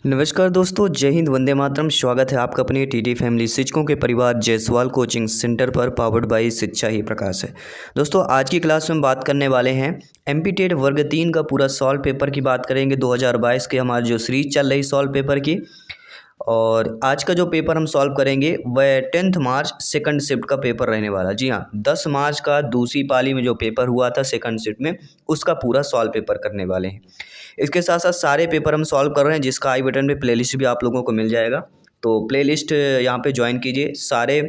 नमस्कार दोस्तों, जय हिंद, वंदे मातरम। स्वागत है आपका अपने टीटी फैमिली शिक्षकों के परिवार जयसवाल कोचिंग सेंटर पर, पावर्ड बाय शिक्षा ही प्रकाश है। दोस्तों, आज की क्लास में बात करने वाले हैं एमपी टेट वर्ग 3 का पूरा सॉल्व पेपर की बात करेंगे। 2022 के हमारी जो सीरीज चल रही सॉल्व पेपर की, और आज का जो पेपर हम सॉल्व करेंगे वह 10 मार्च सेकंड शिफ्ट का पेपर रहने वाला। जी हाँ, 10 मार्च का दूसरी पाली में जो पेपर हुआ था सेकंड शिफ्ट में, उसका पूरा सॉल्व पेपर करने वाले हैं। इसके साथ साथ सारे पेपर हम सॉल्व कर रहे हैं, जिसका आई बटन पे प्लेलिस्ट भी आप लोगों को मिल जाएगा। तो प्लेलिस्ट यहाँ पे ज्वाइन कीजिए। सारे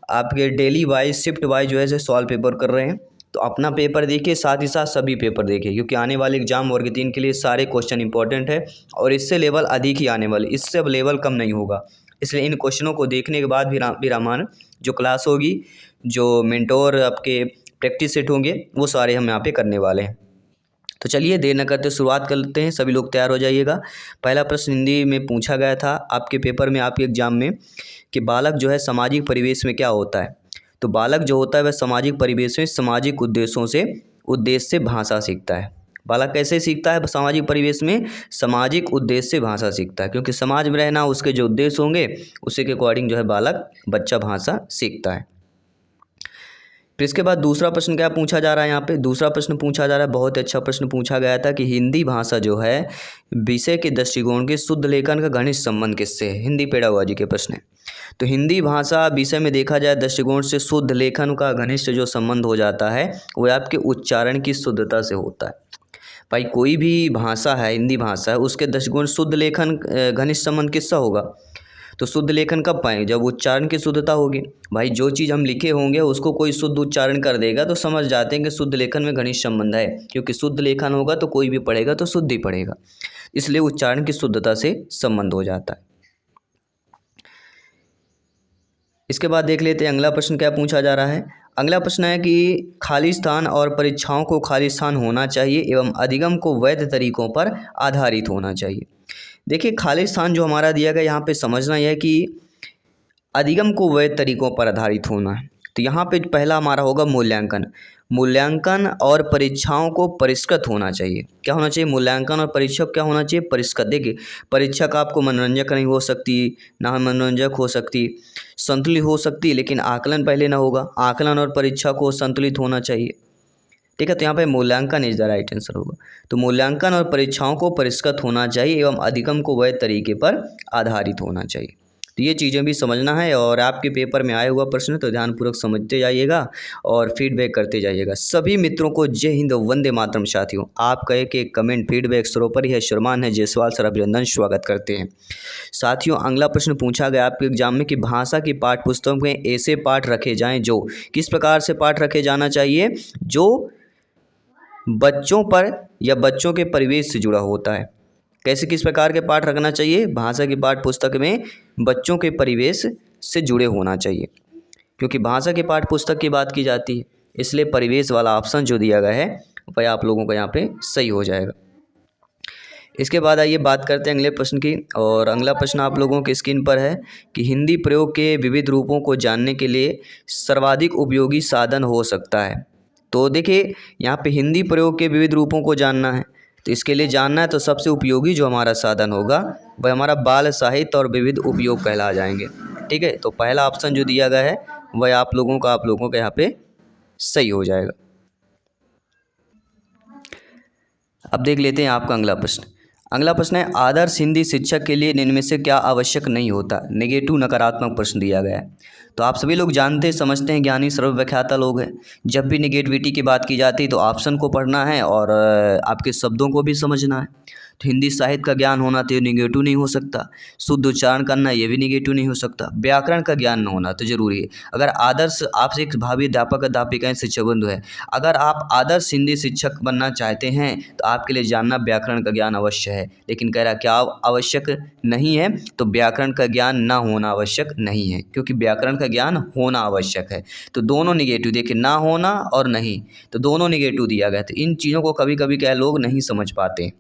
आपके डेली वाइज शिफ्ट वाइज जो है सॉल्व पेपर कर रहे हैं। तो अपना पेपर देखिए, साथ ही साथ सभी पेपर देखिए, क्योंकि आने वाले एग्जाम वर्ग 3 के लिए सारे क्वेश्चन इंपॉर्टेंट है और इससे लेवल अधिक ही आने वाले, इससे अब लेवल कम नहीं होगा। इसलिए इन क्वेश्चनों को देखने के बाद भी रामान जो क्लास होगी, जो मेंटोर आपके प्रैक्टिस सेट होंगे, वो सारे हम यहाँ पे करने वाले हैं। तो चलिए देर न करते शुरुआत करते हैं। सभी लोग तैयार हो जाइएगा। पहला प्रश्न हिंदी में पूछा गया था आपके पेपर में, आपके एग्जाम में, कि बालक जो है सामाजिक परिवेश में क्या होता है। तो बालक जो होता है वह सामाजिक परिवेश में सामाजिक उद्देश्य से भाषा सीखता है। बालक कैसे सीखता है सामाजिक परिवेश में? सामाजिक उद्देश्य से भाषा सीखता है, क्योंकि समाज में रहना उसके जो उद्देश्य होंगे उसी के अकॉर्डिंग जो है बच्चा भाषा सीखता है। फिर इसके बाद दूसरा प्रश्न क्या पूछा जा रहा है यहाँ पे? दूसरा प्रश्न पूछा जा रहा है, बहुत अच्छा प्रश्न पूछा गया था कि हिंदी भाषा जो है विषय के दृष्टिकोण के शुद्ध लेखन का घनिष्ठ संबंध किससे है। हिंदी पेडागोजी के प्रश्न है। तो हिंदी भाषा विषय में देखा जाए दृष्टिकोण से शुद्ध लेखन का घनिष्ठ जो संबंध हो जाता है वह आपके उच्चारण की शुद्धता से होता है। भाई कोई भी भाषा है, हिंदी भाषा है, उसके दृष्टिकोण शुद्ध लेखन घनिष्ठ संबंध किसका होगा? तो शुद्ध लेखन कब पाएंगे? जब उच्चारण की शुद्धता होगी। भाई जो चीज़ हम लिखे होंगे उसको कोई शुद्ध उच्चारण कर देगा तो समझ जाते हैं कि शुद्ध लेखन में घनिष्ठ संबंध है, क्योंकि शुद्ध लेखन होगा तो कोई भी पढ़ेगा तो शुद्ध ही पढ़ेगा, इसलिए उच्चारण की शुद्धता से संबंध हो जाता है। इसके बाद देख लेते हैं अगला प्रश्न क्या पूछा जा रहा है। अगला प्रश्न है कि खाली स्थान और परीक्षाओं को खाली स्थान होना चाहिए एवं अधिगम को वैध तरीकों पर आधारित होना चाहिए। देखिए, खाली स्थान जो हमारा दिया गया, यहाँ पे समझना यह है कि अधिगम को वैध तरीकों पर आधारित होना है। तो यहाँ पे पहला हमारा होगा मूल्यांकन और परीक्षाओं को परिष्कृत होना चाहिए। क्या होना चाहिए? मूल्यांकन और परीक्षा क्या होना चाहिए? परिष्कृत। देखिए, परीक्षा का आपको मनोरंजक नहीं हो सकती, ना मनोरंजक हो सकती, संतुलित हो सकती, लेकिन आकलन पहले ना होगा। आकलन और परीक्षा को संतुलित होना चाहिए। ठीक है, तो यहाँ पे मूल्यांकन इज द राइट आंसर होगा। तो मूल्यांकन और परीक्षाओं को परिष्कृत होना चाहिए एवं अधिगम को वैध तरीके पर आधारित होना चाहिए। तो ये चीज़ें भी समझना है, और आपके पेपर में आया हुआ प्रश्न तो ध्यानपूर्वक समझते जाइएगा और फीडबैक करते जाइएगा। सभी मित्रों को जय हिंद, वंदे मातरम। साथियों, आपका एक कमेंट फीडबैक सर्वोपरि है। श्रीमान है जयसवाल सर, अभिनंदन, स्वागत करते हैं। साथियों, अगला प्रश्न पूछा गया आपके एग्जाम में कि भाषा की पाठ्य पुस्तक में ऐसे पाठ रखे जाएं जो, किस प्रकार से पाठ रखे जाना चाहिए? जो बच्चों पर या बच्चों के परिवेश से जुड़ा होता है। कैसे, किस प्रकार के पाठ रखना चाहिए? भाषा की पाठ्य पुस्तक में बच्चों के परिवेश से जुड़े होना चाहिए, क्योंकि भाषा की पाठ्य पुस्तक की बात की जाती है, इसलिए परिवेश वाला ऑप्शन जो दिया गया है वह आप लोगों का यहाँ पे सही हो जाएगा। इसके बाद आइए बात करते हैं अगले प्रश्न की, और अगला प्रश्न आप लोगों की स्क्रीन पर है कि हिंदी प्रयोग के विविध रूपों को जानने के लिए सर्वाधिक उपयोगी साधन हो सकता है। तो देखिए, यहाँ पे हिंदी प्रयोग के विविध रूपों को जानना है, तो इसके लिए जानना है तो सबसे उपयोगी जो हमारा साधन होगा वह हमारा बाल साहित्य और विविध उपयोग कहला जाएंगे। ठीक है, तो पहला ऑप्शन जो दिया गया है वह आप लोगों का यहाँ पे सही हो जाएगा। अब देख लेते हैं आपका अगला प्रश्न। अगला प्रश्न है, आदर्श हिंदी शिक्षक के लिए इनमें से क्या आवश्यक नहीं होता? नेगेटिव, नकारात्मक प्रश्न दिया गया है। तो आप सभी लोग जानते समझते हैं, ज्ञानी सर्वव्याख्याता लोग हैं। जब भी निगेटिविटी की बात की जाती है तो ऑप्शन को पढ़ना है और आपके शब्दों को भी समझना है। तो हिंदी साहित्य का ज्ञान होना तो ये निगेटिव नहीं हो सकता, शुद्ध उच्चारण करना ये भी निगेटिव नहीं हो सकता, व्याकरण का ज्ञान न होना तो जरूरी है। अगर आदर्श, आपसे एक भावी अध्यापक अध्यापिकाएं शिक्षक बंधु है, अगर आप आदर्श हिंदी शिक्षक बनना चाहते हैं तो आपके लिए जानना व्याकरण का ज्ञान अवश्य है। लेकिन कह रहा क्या आवश्यक नहीं है? तो व्याकरण का ज्ञान ना होना आवश्यक नहीं है, क्योंकि व्याकरण का ज्ञान होना आवश्यक है। तो दोनों निगेटिव, देखिए, ना होना और नहीं, तो दोनों निगेटिव दिया गया। तो इन चीज़ों को कभी कभी क्या लोग नहीं समझ पाते,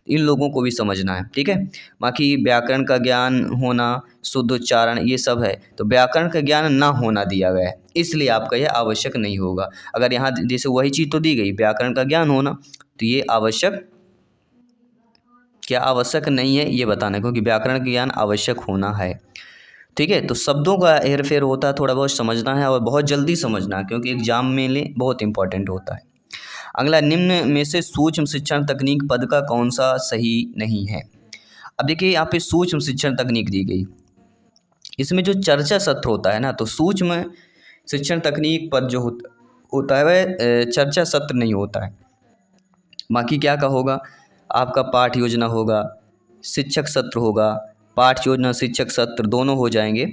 इन लोगों को भी समझना है। ठीक है, बाकी व्याकरण का ज्ञान होना, शुद्ध उच्चारण, ये सब है। तो व्याकरण का ज्ञान ना होना दिया गया है, इसलिए आपका यह आवश्यक नहीं होगा। अगर यहाँ जैसे वही चीज़ तो दी गई, व्याकरण का ज्ञान होना, तो ये आवश्यक क्या आवश्यक नहीं है ये बताना, क्योंकि व्याकरण का ज्ञान आवश्यक होना है। ठीक है, तो शब्दों का हेर फेर होता है, थोड़ा बहुत समझना है और बहुत जल्दी समझना है, क्योंकि एग्जाम में लिए बहुत इंपॉर्टेंट होता है। अगला, निम्न में से सूक्ष्म शिक्षण तकनीक पद का कौन सा सही नहीं है। अब देखिए यहाँ पे सूक्ष्म शिक्षण तकनीक दी गई, इसमें जो चर्चा सत्र होता है ना, तो सूक्ष्म शिक्षण तकनीक पद जो होता है वह चर्चा सत्र नहीं होता है। बाकी क्या का होगा, आपका पाठ योजना होगा, शिक्षक सत्र होगा, पाठ योजना शिक्षक सत्र दोनों हो जाएंगे,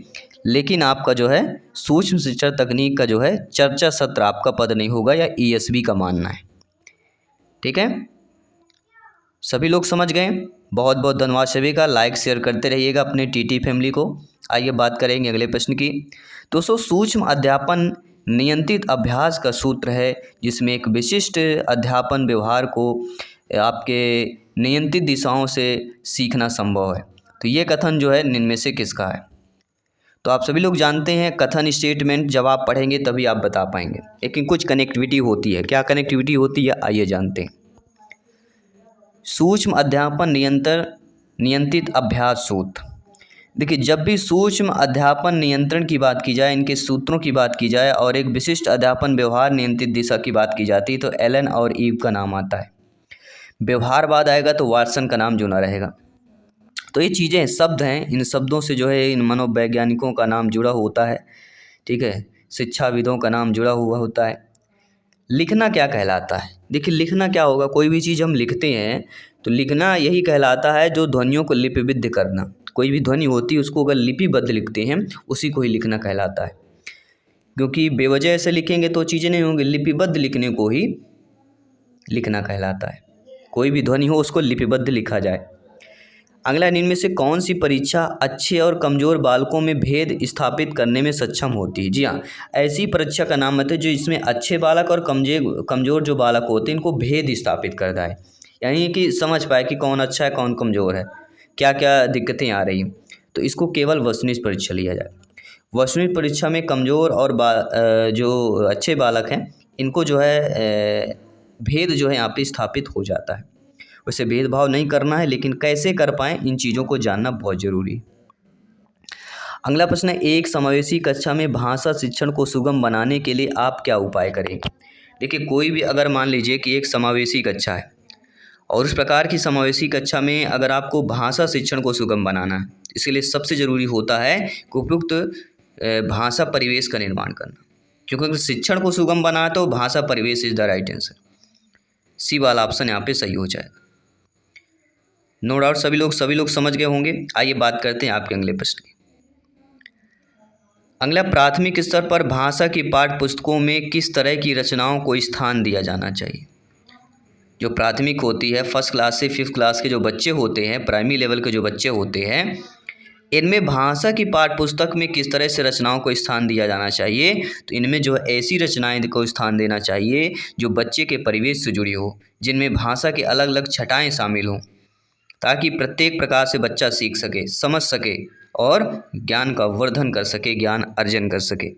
लेकिन आपका जो है सूक्ष्म शिक्षण तकनीक का जो है चर्चा सत्र आपका पद नहीं होगा, या ईएसबी का मानना है। ठीक है, सभी लोग समझ गए। बहुत बहुत धन्यवाद सभी का, लाइक शेयर करते रहिएगा अपने टीटी फैमिली को। आइए बात करेंगे अगले प्रश्न की। दोस्तों, सूक्ष्म अध्यापन नियंत्रित अभ्यास का सूत्र है, जिसमें एक विशिष्ट अध्यापन व्यवहार को आपके नियंत्रित दिशाओं से सीखना संभव है। तो ये कथन जो है इनमें से किसका है। तो आप सभी लोग जानते हैं कथन स्टेटमेंट जब आप पढ़ेंगे तभी आप बता पाएंगे, लेकिन कुछ कनेक्टिविटी होती है। क्या कनेक्टिविटी होती है, आइए जानते हैं। सूक्ष्म अध्यापन नियंत्रित अभ्यास सूत्र। देखिए, जब भी सूक्ष्म अध्यापन नियंत्रण की बात की जाए, इनके सूत्रों की बात की जाए और एक विशिष्ट अध्यापन व्यवहार नियंत्रित दिशा की बात की जाती है, तो एलन और ईव का नाम आता है। व्यवहार बाद आएगा तो वाटसन का नाम जुड़ा रहेगा। तो ये चीज़ें शब्द हैं, इन शब्दों से जो है इन मनोवैज्ञानिकों का नाम जुड़ा होता है। ठीक है, शिक्षाविदों का नाम जुड़ा हुआ होता है। लिखना क्या कहलाता है, देखिए लिखना क्या होगा, कोई भी चीज़ हम लिखते हैं तो लिखना यही कहलाता है जो ध्वनियों को लिपिबद्ध करना। कोई भी ध्वनि होती है उसको अगर लिपिबद्ध लिखते हैं उसी को ही लिखना कहलाता है, क्योंकि बेवजह ऐसे लिखेंगे तो चीज़ें नहीं होंगी, लिपिबद्ध लिखने को ही लिखना कहलाता है। कोई भी ध्वनि हो उसको लिपिबद्ध लिखा जाए। अगला, इनमें से कौन सी परीक्षा अच्छे और कमज़ोर बालकों में भेद स्थापित करने में सक्षम होती है। जी हाँ, ऐसी परीक्षा का नाम है जो इसमें अच्छे बालक और कमज़ोर जो बालक होते हैं इनको भेद स्थापित करता है, यानी कि समझ पाए कि कौन अच्छा है कौन कमज़ोर है, क्या क्या दिक्कतें आ रही हैं। तो इसको केवल वस्तुनिष्ठ परीक्षा लिया जाए। वस्तुनिष्ठ परीक्षा में कमज़ोर और जो अच्छे बालक हैं इनको जो है भेद जो है यहाँ पे स्थापित हो जाता है। वैसे भेदभाव नहीं करना है, लेकिन कैसे कर पाएँ इन चीज़ों को जानना बहुत ज़रूरी है। अगला प्रश्न है, एक समावेशी कक्षा में भाषा शिक्षण को सुगम बनाने के लिए आप क्या उपाय करेंगे। देखिए, कोई भी अगर मान लीजिए कि एक समावेशी कक्षा है और उस प्रकार की समावेशी कक्षा में अगर आपको भाषा शिक्षण को सुगम बनाना है, इसके लिए सबसे ज़रूरी होता है कि उपयुक्त भाषा परिवेश का निर्माण करना, क्योंकि अगर शिक्षण को सुगम बनाए तो भाषा परिवेश इज़ द राइट आंसर। सी वाला ऑप्शन यहाँ पे सही हो जाएगा। नो डाउट सभी लोग समझ गए होंगे। आइए बात करते हैं आपके अगले प्रश्न की। अगला, प्राथमिक स्तर पर भाषा की पाठ्य पुस्तकों में किस तरह की रचनाओं को स्थान दिया जाना चाहिए। जो प्राथमिक होती है, फर्स्ट क्लास से फिफ्थ क्लास के जो बच्चे होते हैं, प्राइमरी लेवल के जो बच्चे होते हैं, इनमें भाषा की पाठ्य पुस्तक में किस तरह से रचनाओं को स्थान दिया जाना चाहिए। तो इनमें जो ऐसी रचनाएं को स्थान देना चाहिए जो बच्चे के परिवेश से जुड़ी हो, जिनमें भाषा की अलग अलग छटाएँ शामिल हों, ताकि प्रत्येक प्रकार से बच्चा सीख सके, समझ सके और ज्ञान का वर्धन कर सके, ज्ञान अर्जन कर सके।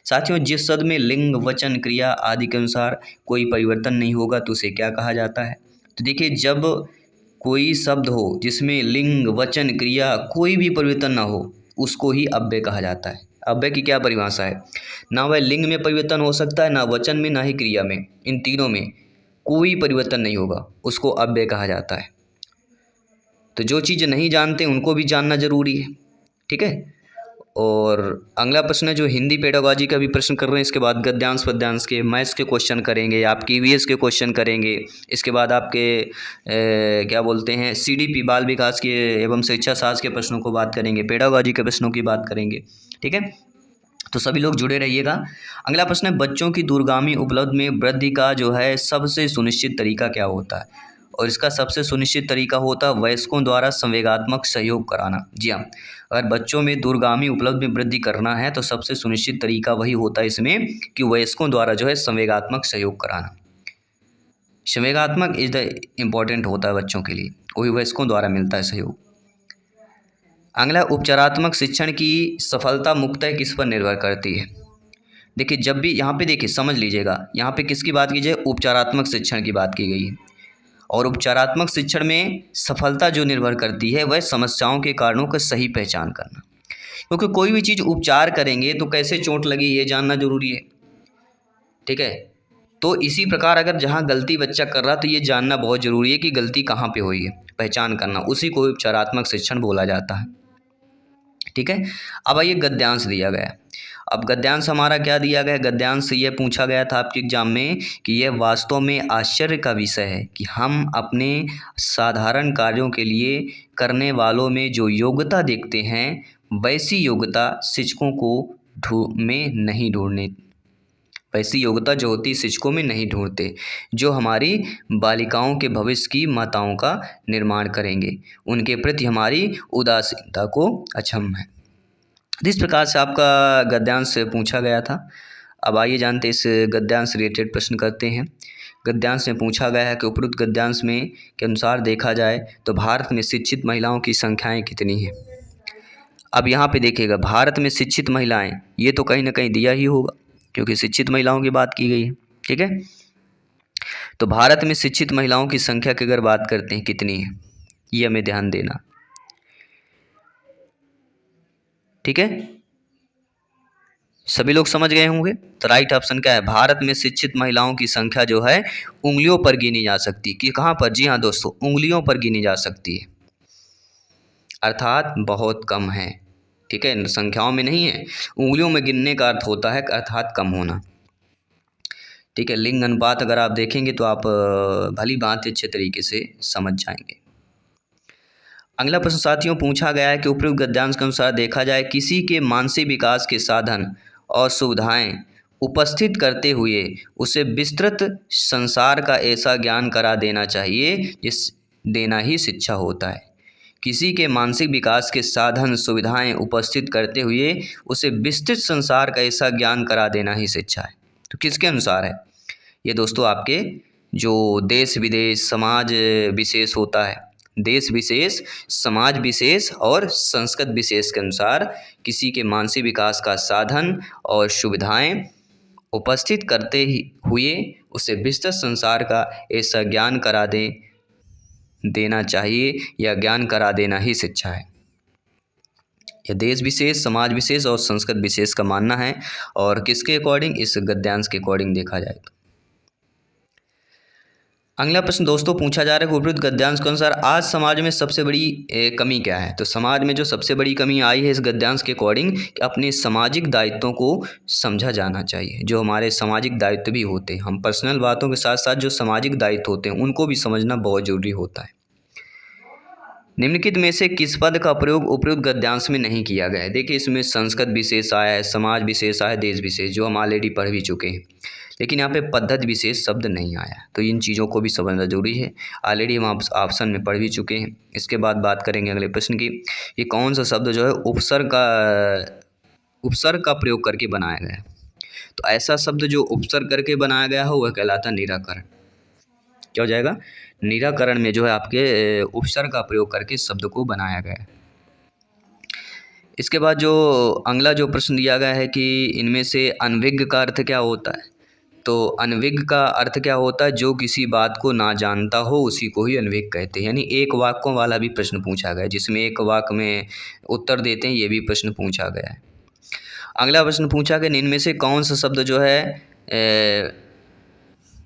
साथियों, जिस शब्द में लिंग, वचन, क्रिया आदि के अनुसार कोई परिवर्तन नहीं होगा तो उसे क्या कहा जाता है। तो देखिए, जब कोई शब्द हो जिसमें लिंग, वचन, क्रिया कोई भी परिवर्तन ना हो उसको ही अव्यय कहा जाता है। अव्यय की क्या परिभाषा है, ना वह लिंग में परिवर्तन हो सकता है, ना वचन में, ना ही क्रिया में, इन तीनों में कोई परिवर्तन नहीं होगा, उसको अव्यय कहा जाता है। तो जो चीज़ नहीं जानते उनको भी जानना जरूरी है। ठीक है, और अगला प्रश्न है जो हिंदी पेडागॉजी का भी प्रश्न कर रहे हैं, इसके बाद गद्यांश पद्यांश के, मैथ्स के क्वेश्चन करेंगे, आपके ईवीएस के क्वेश्चन करेंगे, इसके बाद आपके क्या बोलते हैं सीडीपी बाल विकास के एवं शिक्षा शास्त्र के प्रश्नों को बात करेंगे, पेडागॉजी के प्रश्नों की बात करेंगे। ठीक है, तो सभी लोग जुड़े रहिएगा। अगला प्रश्न है, बच्चों की दूरगामी उपलब्धि में वृद्धि का जो है सबसे सुनिश्चित तरीका क्या होता है। और इसका सबसे सुनिश्चित तरीका होता है वयस्कों द्वारा संवेगात्मक सहयोग कराना। जी हाँ, अगर बच्चों में दूरगामी उपलब्धि में वृद्धि करना है तो सबसे सुनिश्चित तरीका वही होता है इसमें कि वयस्कों द्वारा जो है संवेगात्मक सहयोग कराना। संवेगात्मक इज द इम्पॉर्टेंट होता है बच्चों के लिए, वही वयस्कों द्वारा मिलता है सहयोग। अगला, उपचारात्मक शिक्षण की सफलता मुख्यतः किस पर निर्भर करती है। देखिए, जब भी यहाँ पे देखिए समझ लीजिएगा, यहाँ पे किसकी बात की जाए, उपचारात्मक शिक्षण की बात की गई है। और उपचारात्मक शिक्षण में सफलता जो निर्भर करती है वह समस्याओं के कारणों का सही पहचान करना, क्योंकि कोई भी चीज़ उपचार करेंगे तो कैसे चोट लगी ये जानना जरूरी है। ठीक है, तो इसी प्रकार अगर जहाँ गलती बच्चा कर रहा तो ये जानना बहुत ज़रूरी है कि गलती कहाँ पे हुई है, पहचान करना, उसी को उपचारात्मक शिक्षण बोला जाता है। ठीक है, अब आइए गद्यांश दिया गया। अब गद्यांश हमारा क्या दिया गया, गद्यांश ये पूछा गया था आपके एग्जाम में कि यह वास्तव में आश्चर्य का विषय है कि हम अपने साधारण कार्यों के लिए करने वालों में जो योग्यता देखते हैं वैसी योग्यता शिक्षकों को नहीं ढूंढने, वैसी योग्यता जो होती शिक्षकों में नहीं ढूंढते, जो हमारी बालिकाओं के भविष्य की माताओं का निर्माण करेंगे, उनके प्रति हमारी उदासीनता को अक्षम है। इस प्रकार से आपका गद्यांश पूछा गया था। अब आइए जानते इस गद्यांश रिलेटेड प्रश्न करते हैं। गद्यांश में पूछा गया है कि उपरोक्त गद्यांश में के अनुसार देखा जाए तो भारत में शिक्षित महिलाओं की संख्याएं कितनी हैं। अब यहाँ पे देखिएगा, भारत में शिक्षित महिलाएं, ये तो कहीं ना कहीं दिया ही होगा क्योंकि शिक्षित महिलाओं की बात की गई है। ठीक है, तो भारत में शिक्षित महिलाओं की संख्या की अगर बात करते हैं कितनी है, ये हमें ध्यान देना। ठीक है, सभी लोग समझ गए होंगे। तो राइट ऑप्शन क्या है, भारत में शिक्षित महिलाओं की संख्या जो है उंगलियों पर गिनी जा सकती है। कि कहाँ पर, जी हाँ दोस्तों, उंगलियों पर गिनी जा सकती है, अर्थात बहुत कम है। ठीक है, संख्याओं में नहीं है, उंगलियों में गिनने का अर्थ होता है अर्थात कम होना। ठीक है, लिंग अनुपात अगर आप देखेंगे तो आप भली भांति अच्छे तरीके से समझ जाएंगे। अगला प्रश्न साथियों पूछा गया है कि उपयुक्त गद्यांश के अनुसार देखा जाए किसी के मानसिक विकास के साधन और सुविधाएं उपस्थित करते हुए उसे विस्तृत संसार का ऐसा ज्ञान करा देना चाहिए जिस देना ही शिक्षा होता है। किसी के मानसिक विकास के साधन सुविधाएं उपस्थित करते हुए उसे विस्तृत संसार का ऐसा ज्ञान करा देना ही शिक्षा है। तो किसके अनुसार है ये दोस्तों, आपके जो देश विदेश समाज विशेष होता है, देश विशेष, समाज विशेष और संस्कृत विशेष के अनुसार किसी के मानसिक विकास का साधन और सुविधाएं उपस्थित करते हुए उसे विस्तृत संसार का ऐसा ज्ञान करा देना चाहिए या ज्ञान करा देना ही शिक्षा है। यह देश विशेष, समाज विशेष और संस्कृत विशेष का मानना है। और किसके अकॉर्डिंग, इस गद्यांश के अकॉर्डिंग देखा जाए तो। अगला प्रश्न दोस्तों पूछा जा रहा है कि उपयुक्त गद्यांश के अनुसार आज समाज में सबसे बड़ी कमी क्या है। तो समाज में जो सबसे बड़ी कमी आई है इस गद्यांश के अकॉर्डिंग कि अपने सामाजिक दायित्वों को समझा जाना चाहिए। जो हमारे सामाजिक दायित्व भी होते हैं, हम पर्सनल बातों के साथ साथ जो सामाजिक दायित्व होते हैं उनको भी समझना बहुत ज़रूरी होता है। निम्नलिखित में से किस पद का प्रयोग उपयुक्त गद्यांश में नहीं किया गया है। देखिए, इसमें संस्कृत विशेष आया है, समाज विशेष आया है, देश विशेष, जो हम ऑलरेडी पढ़ भी चुके हैं, लेकिन यहाँ पे पद्धति विशेष शब्द नहीं आया। तो इन चीज़ों को भी समझना जरूरी है, ऑलरेडी हम ऑप्शन में पढ़ भी चुके हैं। इसके बाद बात करेंगे अगले प्रश्न की, कि कौन सा शब्द जो है उपसर्ग का प्रयोग करके बनाया गया है। तो ऐसा शब्द जो उपसर्ग करके बनाया गया हो वह कहलाता निराकरण। क्या हो जाएगा, निराकरण में जो है आपके उपसर्ग का प्रयोग करके शब्द को बनाया गया है। इसके बाद जो अगला जो प्रश्न दिया गया है कि इनमें से अनभिज्ञ का अर्थ क्या होता है। तो अनभिज्ञ का अर्थ क्या होता है, जो किसी बात को ना जानता हो उसी को ही अनभिज्ञ कहते हैं। यानी एक वाक्यों वाला भी प्रश्न पूछा गया है, जिसमें एक वाक्य में उत्तर देते हैं, ये भी प्रश्न पूछा गया है। अगला प्रश्न पूछा गया इनमें से कौन सा शब्द जो है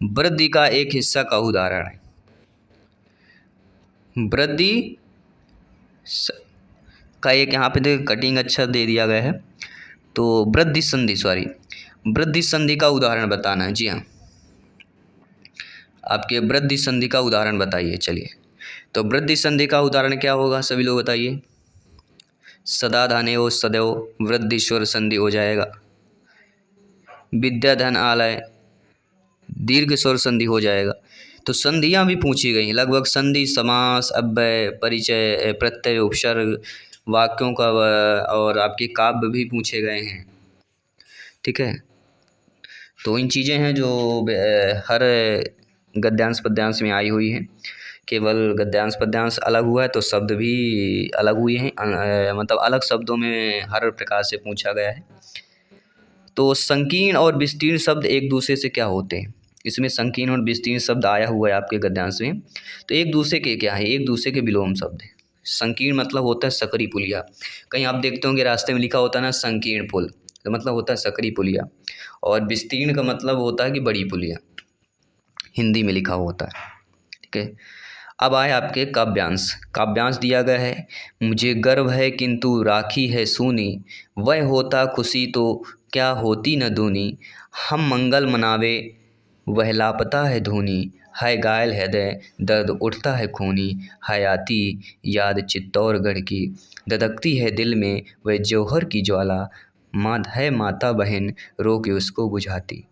वृद्धि का एक हिस्सा का उदाहरण है। वृद्धि का एक यहाँ पे देखिए कटिंग अच्छा दे दिया गया है। तो वृद्धि संधि का उदाहरण बताना है। जी हाँ, आपके वृद्धि संधि का उदाहरण बताइए। चलिए, तो वृद्धि संधि का उदाहरण क्या होगा, सभी लोग बताइए। सदा धनेव सदैव वृद्धि स्वर संधि हो जाएगा। विद्या धन आलय दीर्घ स्वर संधि हो जाएगा। तो संधियाँ भी पूछी गई हैं लगभग, संधि, समास, अव्यय, परिचय, प्रत्यय, उपसर्ग, वाक्यों का और आपके काव्य भी पूछे गए हैं। ठीक है, तो इन चीज़ें हैं जो हर गद्यांश पद्यांश में आई हुई हैं। केवल गद्यांश पद्यांश अलग हुआ है तो शब्द भी अलग हुए हैं, मतलब अलग शब्दों में हर प्रकार से पूछा गया है। तो संकीर्ण और विस्तीर्ण शब्द एक दूसरे से क्या होते हैं। इसमें संकीर्ण और विस्तीर्ण शब्द आया हुआ है आपके गद्यांश में। तो एक दूसरे के क्या है, एक दूसरे के विलोम शब्द है। संकीर्ण मतलब होता है सकरी पुलिया। कहीं आप देखते होंगे रास्ते में लिखा होता है ना संकीर्ण पुल, तो मतलब होता है सकरी पुलिया। और विस्तीर्ण का मतलब होता है कि बड़ी पुलिया, हिंदी में लिखा हुआ होता है। ठीक है, अब आए आपके काव्यांश। काव्यांश दिया गया है, मुझे गर्व है किंतु राखी है सूनी, वह होता खुशी तो क्या होती न दूनी, हम मंगल मनावे वह लापता है धूनी, है घायल हृदय दर्द उठता है खूनी, है आती याद चित्तौड़गढ़ की, धधकती है दिल में वह जौहर की ज्वाला, माँ है माता बहन रो के उसको बुझाती।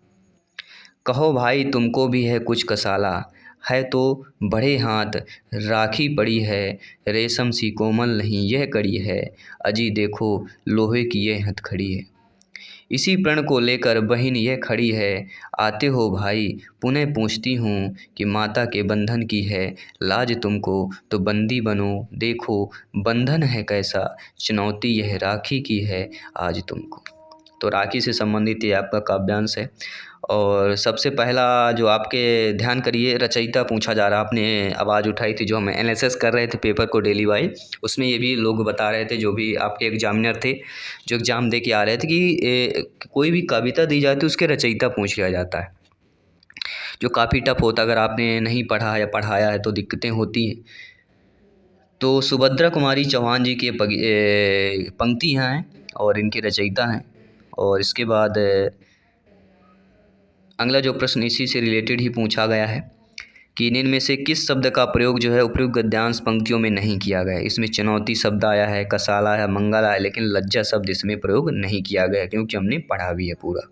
कहो भाई तुमको भी है कुछ कसाला, है तो बड़े हाथ राखी पड़ी है, रेशम सी कोमल नहीं यह कड़ी है, अजी देखो लोहे की यह हथकड़ी है। इसी प्रण को लेकर बहन यह खड़ी है, आते हो भाई पुनः पूछती हूँ कि माता के बंधन की है लाज तुमको, तो बंदी बनो देखो बंधन है कैसा, चुनौती यह राखी की है आज तुमको। तो राखी से संबंधित ये आपका काव्यांश है। और सबसे पहला जो आपके ध्यान करिए रचयिता पूछा जा रहा, आपने आवाज़ उठाई थी जो हम एनालिसिस कर रहे थे पेपर को डेली वाइज, उसमें ये भी लोग बता रहे थे जो भी आपके एग्जामिनर थे जो एग्ज़ाम दे के आ रहे थे कि कोई भी कविता दी जाती है उसके रचयिता पूछ लिया जाता है, जो काफ़ी टफ होता है। अगर आपने नहीं पढ़ा या पढ़ाया है तो दिक्कतें होती हैं। तो सुभद्रा कुमारी चौहान जी की पंक्ति हैं और इनके रचयिता हैं। और इसके बाद अगला जो प्रश्न इसी से रिलेटेड ही पूछा गया है कि इनमें से किस शब्द का प्रयोग जो है उपयुक्त गद्यांश पंक्तियों में नहीं किया गया है। इसमें चुनौती शब्द आया है, कसाला है, मंगल आया, लेकिन लज्जा शब्द इसमें प्रयोग नहीं किया गया क्योंकि हमने पढ़ा भी है पूरा।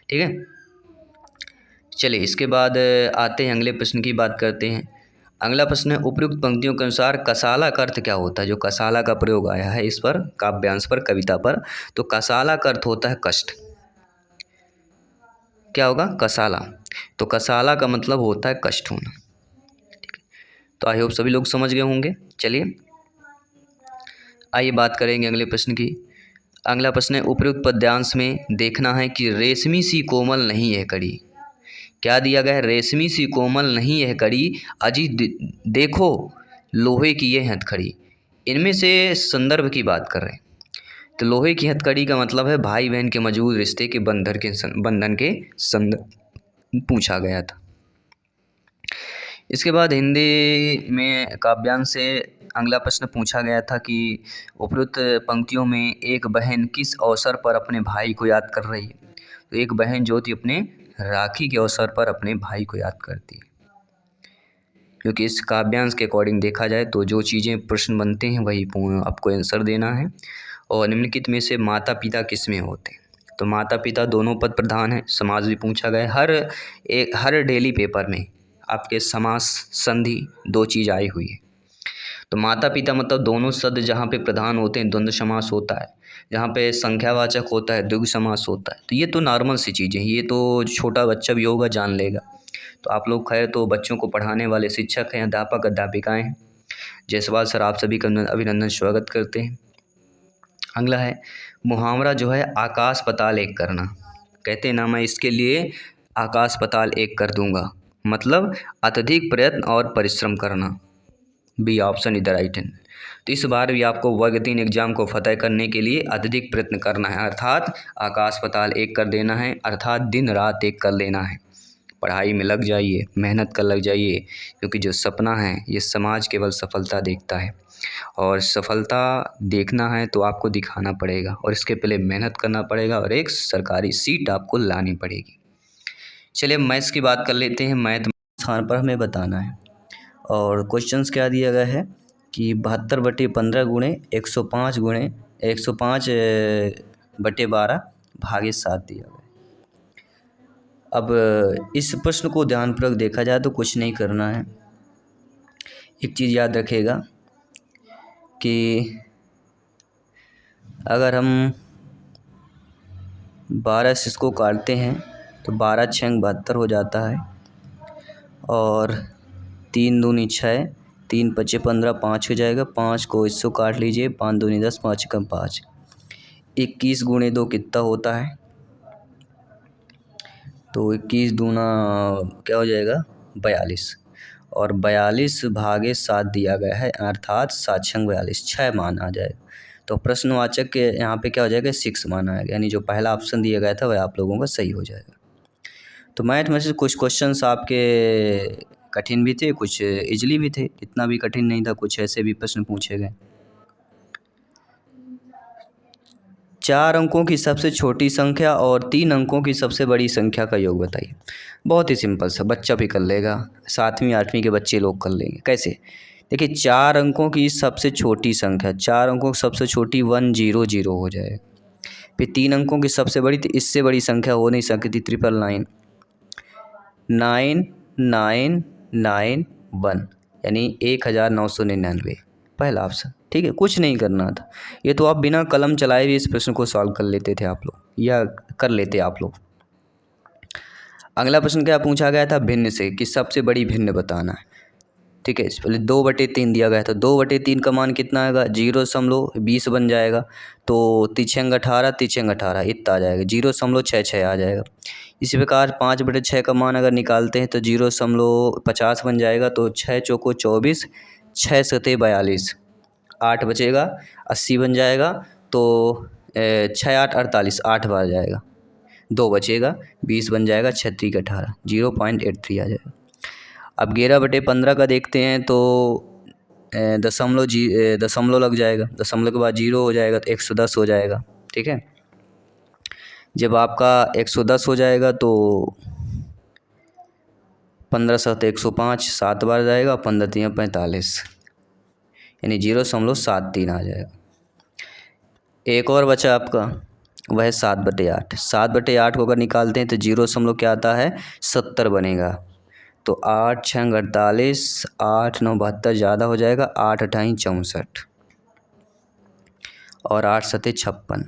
ठीक है, चलिए इसके बाद आते हैं अगले प्रश्न की बात करते हैं। अगला प्रश्न है उपयुक्त पंक्तियों के अनुसार कसाला का अर्थ क्या होता है। जो कसाला का प्रयोग आया है इस पर काव्यांश पर, कविता पर, तो कसाला का अर्थ होता है कष्ट। क्या होगा, कसाला। तो कसाला का मतलब होता है कष्ट होना। ठीक है, तो आई होप सभी लोग समझ गए होंगे। चलिए आइए बात करेंगे अगले प्रश्न की। अगला प्रश्न है उपयुक्त पद्यांश में देखना है कि रेशमी सी कोमल नहीं है कड़ी। क्या दिया गया है, रेशमी सी कोमल नहीं है कड़ी, अजी देखो लोहे की ये हथकड़ी। इनमें से संदर्भ की बात कर रहे हैं। तो लोहे की हथकड़ी का मतलब है भाई बहन के मजबूत रिश्ते के बंधन के संदर्भ पूछा गया था। इसके बाद हिंदी में काव्यांश से अगला प्रश्न पूछा गया था कि उपयुक्त पंक्तियों में एक बहन किस अवसर पर अपने भाई को याद कर रही है। तो एक बहन जो थी अपने राखी के अवसर पर अपने भाई को याद करती है, क्योंकि इस काव्यांश के अकॉर्डिंग देखा जाए तो जो चीज़ें प्रश्न बनते हैं वही आपको आंसर देना है। और निम्नलिखित में से माता पिता किस में होते हैं। तो माता पिता दोनों पद प्रधान है, समास भी पूछा गया है। हर डेली पेपर में आपके समास संधि दो चीज़ आई हुई है। तो माता पिता मतलब दोनों शब्द जहाँ पे प्रधान होते हैं द्वंद्व समास होता है, जहाँ पे संख्यावाचक होता है द्विगु समास होता है। तो ये तो नॉर्मल सी चीज़ें, ये तो छोटा बच्चा भी होगा जान लेगा। तो आप लोग खैर तो बच्चों को पढ़ाने वाले शिक्षक हैं, अध्यापक अध्यापिकाएँ हैं। जायसवाल सर आप सभी का अभिनंदन स्वागत करते हैं। अगला है मुहावरा जो है आकाश पताल एक करना। कहते हैं ना मैं इसके लिए आकाश पताल एक कर दूंगा, मतलब अत्यधिक प्रयत्न और परिश्रम करना। B option is the right है। तो इस बार भी आपको वर्ग 3 एग्जाम को फतह करने के लिए अत्यधिक प्रयत्न करना है, अर्थात आकाश पताल एक कर देना है, अर्थात दिन रात एक कर लेना है। पढ़ाई में लग जाइए, मेहनत कर लग जाइए, क्योंकि जो सपना है ये समाज केवल सफलता देखता है और सफलता देखना है तो आपको दिखाना पड़ेगा और इसके पहले मेहनत करना पड़ेगा और एक सरकारी सीट आपको लानी पड़ेगी। चलिए मैथ्स की बात कर लेते हैं। मैथ स्थान पर हमें बताना है और क्वेश्चंस क्या दिया गया है कि 72/15 गुणे 105 गुणे 105/12 भागे 7 दिया गया। अब इस प्रश्न को ध्यानपूर्वक देखा जाए तो कुछ नहीं करना है। एक चीज़ याद रखिएगा कि अगर हम 12 से इसको काटते हैं तो 12 × 6 72 हो जाता है और 3 दूनी 6, 3 × 5 15, 5 हो जाएगा। 5 को इसको काट लीजिए, 5 दूनी 10, 5 × 5 21 × 2 कितना होता है तो 21 दूना क्या हो जाएगा 42, और 42 भागे 7 दिया गया है, अर्थात 7 छंग 42, 6 मान आ जाएगा। तो प्रश्नवाचक के यहाँ पे क्या हो जाएगा 6 मान आएगा, यानी जो पहला ऑप्शन दिया गया था वह आप लोगों का सही हो जाएगा। तो मैथ में से कुछ क्वेश्चंस आपके कठिन भी थे, कुछ इजली भी थे, इतना भी कठिन नहीं था, कुछ ऐसे भी प्रश्न पूछे गए। 4 अंकों की सबसे छोटी संख्या और 3 अंकों की सबसे बड़ी संख्या का योग बताइए। बहुत ही सिंपल सा, बच्चा भी कर लेगा, 7वीं 8वीं के बच्चे लोग कर लेंगे। कैसे? देखिए 4 अंकों की सबसे छोटी संख्या, 4 अंकों की सबसे छोटी 100 हो जाएगा। फिर 3 अंकों की सबसे बड़ी, तो इससे बड़ी संख्या हो नहीं सकती, 999, 9991, यानी 1999, पहला ऑप्शन। ठीक है, कुछ नहीं करना था, ये तो आप बिना कलम चलाए भी इस प्रश्न को सॉल्व कर लेते थे आप लोग, या कर लेते आप लोग। अगला प्रश्न क्या पूछा गया था, भिन्न से, कि सबसे बड़ी भिन्न बताना है। ठीक है, पहले 2/3 दिया गया था, 2/3 का मान कितना आएगा 0.20 बन जाएगा। तो 3 18, 3 18 इतना आ जाएगा, 0.66 आ जाएगा। इसी प्रकार 5/6 का मान अगर निकालते हैं तो 0.50 बन जाएगा। तो 6 चौको 24, 6 सते 42, 8 बचेगा, 80 बन जाएगा। तो 6 8 48, 8 बार जाएगा, 2 बचेगा, 20 बन जाएगा, 36 18, 0.83 आ जाएगा। अब 11/15 का देखते हैं तो दशमलव लग जाएगा, दशमलव के बाद 0 हो जाएगा, तो 110 हो जाएगा। ठीक है, जब आपका 110 हो जाएगा तो 15 7 105, 7 बार जाएगा, 15 3 45, यानी 0.73 आ जाएगा। एक और बचा आपका, वह है 7/8। 7/8 को अगर निकालते हैं तो 0 क्या आता है 70 बनेगा। तो 8 6 48, 8 9 72 ज़्यादा हो जाएगा, 8 8 64, और 8 7 56,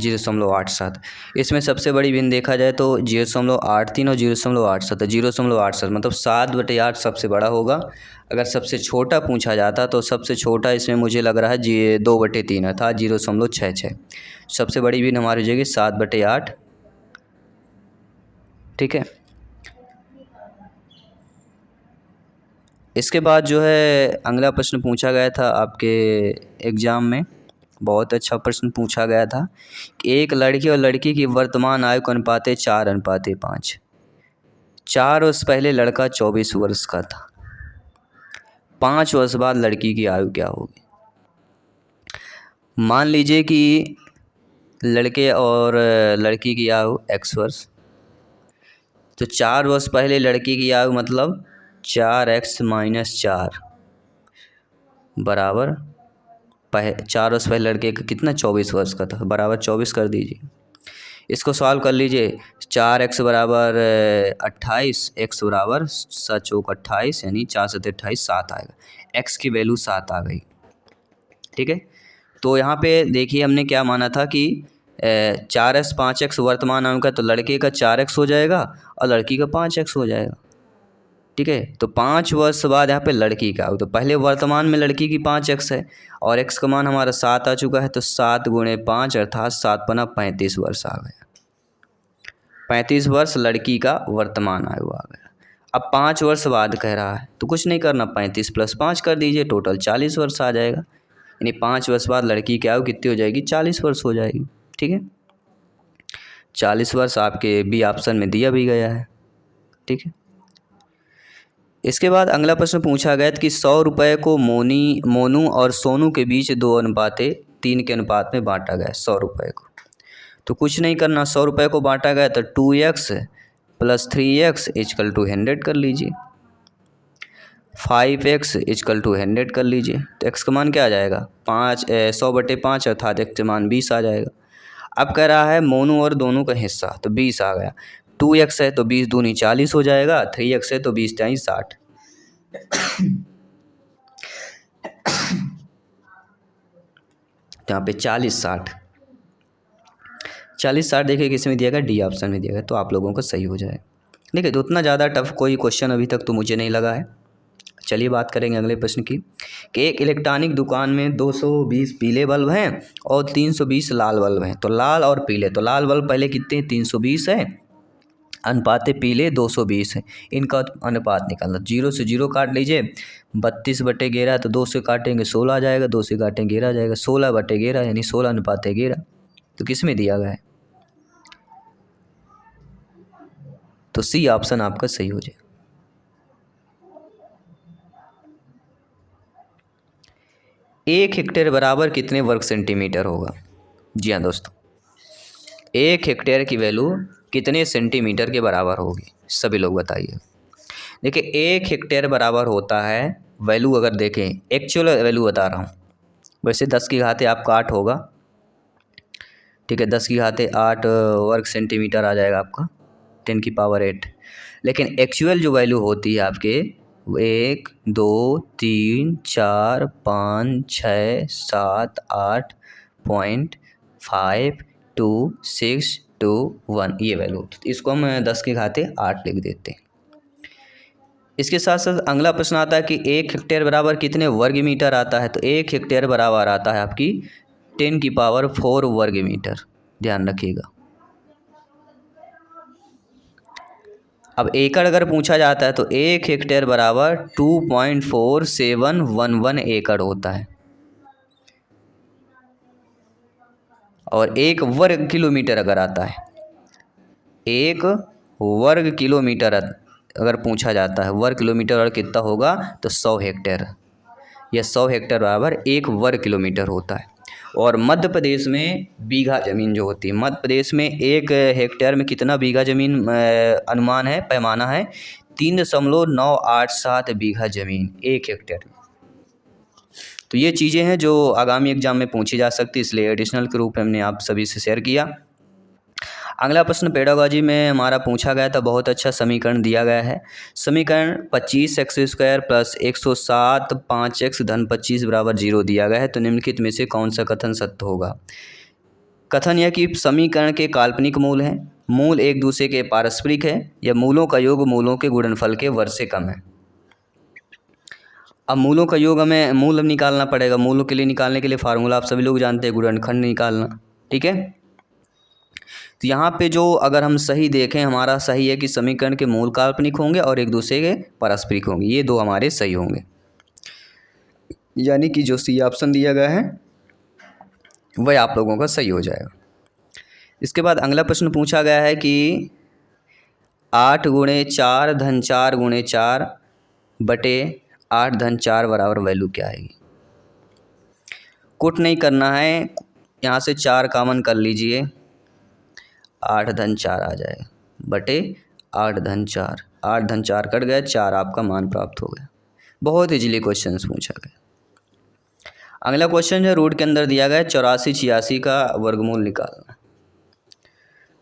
0.87। इसमें सबसे बड़ी भिन्न देखा जाए तो 0.83 और 0.87, 0.87 मतलब 7/8 सबसे बड़ा होगा। अगर सबसे छोटा पूछा जाता तो सबसे छोटा इसमें मुझे लग रहा है 2/3 अर्थात 0.66। सबसे बड़ी भिन्न हमारी हो जाएगी 7/8। ठीक है, इसके बाद जो है अगला प्रश्न पूछा गया था आपके एग्ज़ाम में, बहुत अच्छा प्रश्न पूछा गया था कि एक लड़की और लड़की की वर्तमान आयु का अनुपात है 4:5। 4 वर्ष पहले लड़का 24 वर्ष का था, 5 वर्ष बाद लड़की की आयु क्या होगी। मान लीजिए कि लड़के और लड़की की आयु x वर्ष, तो 4 वर्ष पहले लड़की की आयु मतलब 4x - 4 बराबर 4 वर्ष पहले लड़के का कितना 24 वर्ष का था, बराबर 24 कर दीजिए। इसको सॉल्व कर लीजिए, 4x बराबर 28, x बराबर 7 चौक 28, यानी 4 7 28, 7 आएगा। x की वैल्यू 7 आ गई। ठीक है, तो यहाँ पे देखिए हमने क्या माना था कि 4x 5x वर्तमान आयु का, तो लड़के का 4x हो जाएगा और लड़की का 5x हो जाएगा। ठीक है, तो 5 वर्ष बाद यहाँ पे लड़की का, तो पहले वर्तमान में लड़की की 5x है और x का मान हमारा 7 आ चुका है, तो 7 × 5 अर्थात 7 पना 35 वर्ष आ गया। 35 वर्ष लड़की का वर्तमान आयु आ गया। अब 5 वर्ष बाद कह रहा है तो कुछ नहीं करना, 35 + 5 कर दीजिए, टोटल 40 वर्ष आ जाएगा। यानी 5 वर्ष बाद लड़की की आयु कितनी हो जाएगी 40 वर्ष हो जाएगी। ठीक है, 40 वर्ष आपके बी ऑप्शन में दिया भी गया है। ठीक है, इसके बाद अगला प्रश्न पूछा गया कि 100 रुपये को मोनू और सोनू के बीच 2:3 के अनुपात में बांटा गया। 100 रुपये को तो कुछ नहीं करना, 100 रुपये को बांटा गया तो 2x + 3x = 100 कर लीजिए, 5x = 100 कर लीजिए। तो x का मान क्या आ जाएगा 100/5 अर्थात x का मान 20 आ जाएगा। अब कह रहा है मोनू और दोनों का हिस्सा, तो 20 आ गया। 2x है तो 20 दूनी 40 हो जाएगा, 3x है तो 20 × 60। तो यहाँ पे 40 60 देखिए किस में दिया गया, डी ऑप्शन में दिया गया, तो आप लोगों का सही हो जाए। देखिए तो उतना ज़्यादा टफ कोई क्वेश्चन अभी तक तो मुझे नहीं लगा है। चलिए बात करेंगे अगले प्रश्न की कि एक इलेक्ट्रॉनिक दुकान में 220 पीले बल्ब हैं और 320 लाल बल्ब हैं। तो लाल और पीले, तो लाल बल्ब पहले कितने 320 है अनुपात पीले 220 है। इनका अनुपात निकालना, 0 से 0 काट लीजिए, 32/11 तो 2 से काटेंगे 16 आ जाएगा, 2 से काटेंगे 11 आ जाएगा, 16/11 यानी 16:11। तो किस में दिया गया है? तो सी ऑप्शन आपका सही हो जाए। एक हेक्टेयर बराबर कितने वर्ग सेंटीमीटर होगा? जी हाँ दोस्तों, एक हेक्टेयर की वैल्यू कितने सेंटीमीटर के बराबर होगी? सभी लोग बताइए। देखिए, एक हेक्टेयर बराबर होता है, वैल्यू अगर देखें, एक्चुअल वैल्यू बता रहा हूँ, वैसे 10 की घाते आपका 8 होगा, ठीक है, 10 की घाते 8 वर्ग सेंटीमीटर आ जाएगा आपका, 10⁸। लेकिन एक्चुअल जो वैल्यू होती है आपके, वो 1 2 3 4 5 6 7 8.52621 ये वैल्यू होती है। इसको हम 10 की घाते 8 लिख देते हैं। इसके साथ साथ अगला प्रश्न आता है कि एक हेक्टेयर बराबर कितने वर्ग मीटर आता है? तो एक हेक्टेयर बराबर आता है आपकी 10⁴ वर्ग मीटर, ध्यान रखिएगा। अब एकड़ अगर पूछा जाता है तो एक हेक्टेयर बराबर 2.4711 एकड़ होता है, और एक वर्ग किलोमीटर अगर आता है, एक वर्ग किलोमीटर अगर पूछा जाता है, वर्ग किलोमीटर और कितना होगा? तो 100 हेक्टेयर। यह 100 हेक्टेयर बराबर एक वर्ग किलोमीटर होता है। और मध्य प्रदेश में बीघा ज़मीन जो होती है, मध्य प्रदेश में एक हेक्टेयर में कितना बीघा ज़मीन अनुमान है, पैमाना है 3.987 बीघा ज़मीन एक हेक्टेयर में। तो ये चीज़ें हैं जो आगामी एग्जाम में पूछी जा सकती है, इसलिए एडिशनल के रूप में हमने आप सभी से शेयर किया। अगला प्रश्न पेडागोजी में हमारा पूछा गया था, बहुत अच्छा समीकरण दिया गया है। समीकरण 25x² + 107 5x धन 25 बराबर 0 दिया गया है। तो निम्नलिखित में से कौन सा कथन सत्य होगा? कथन यह कि समीकरण के काल्पनिक मूल हैं, मूल एक दूसरे के पारस्परिक है, या मूलों का योग मूलों के गुणनफल के वर्ग से कम है। अब मूलों का योग हमें मूल निकालना पड़ेगा। मूलों के लिए निकालने के लिए फार्मूला आप सभी लोग जानते हैं, गुणनखंड निकालना, ठीक है। तो यहाँ पे जो अगर हम सही देखें, हमारा सही है कि समीकरण के मूल काल्पनिक होंगे और एक दूसरे के पारस्परिक होंगे, ये दो हमारे सही होंगे, यानी कि जो सी ऑप्शन दिया गया है वह आप लोगों का सही हो जाएगा। इसके बाद अगला प्रश्न पूछा गया है कि 8 × 4 धन 4 × 4 बटे 8 धन 4 बराबर वैल्यू क्या आएगी? कुछ नहीं करना है, यहाँ से 4 कॉमन कर लीजिए, 8 धन 4 आ जाएगा बटे 8 धन 4, 8 धन 4 कट गया, 4 आपका मान प्राप्त हो गया। बहुत इजीली क्वेश्चन पूछा गया। अगला क्वेश्चन है, रूट के अंदर दिया गया 84 86 का वर्गमूल निकालना।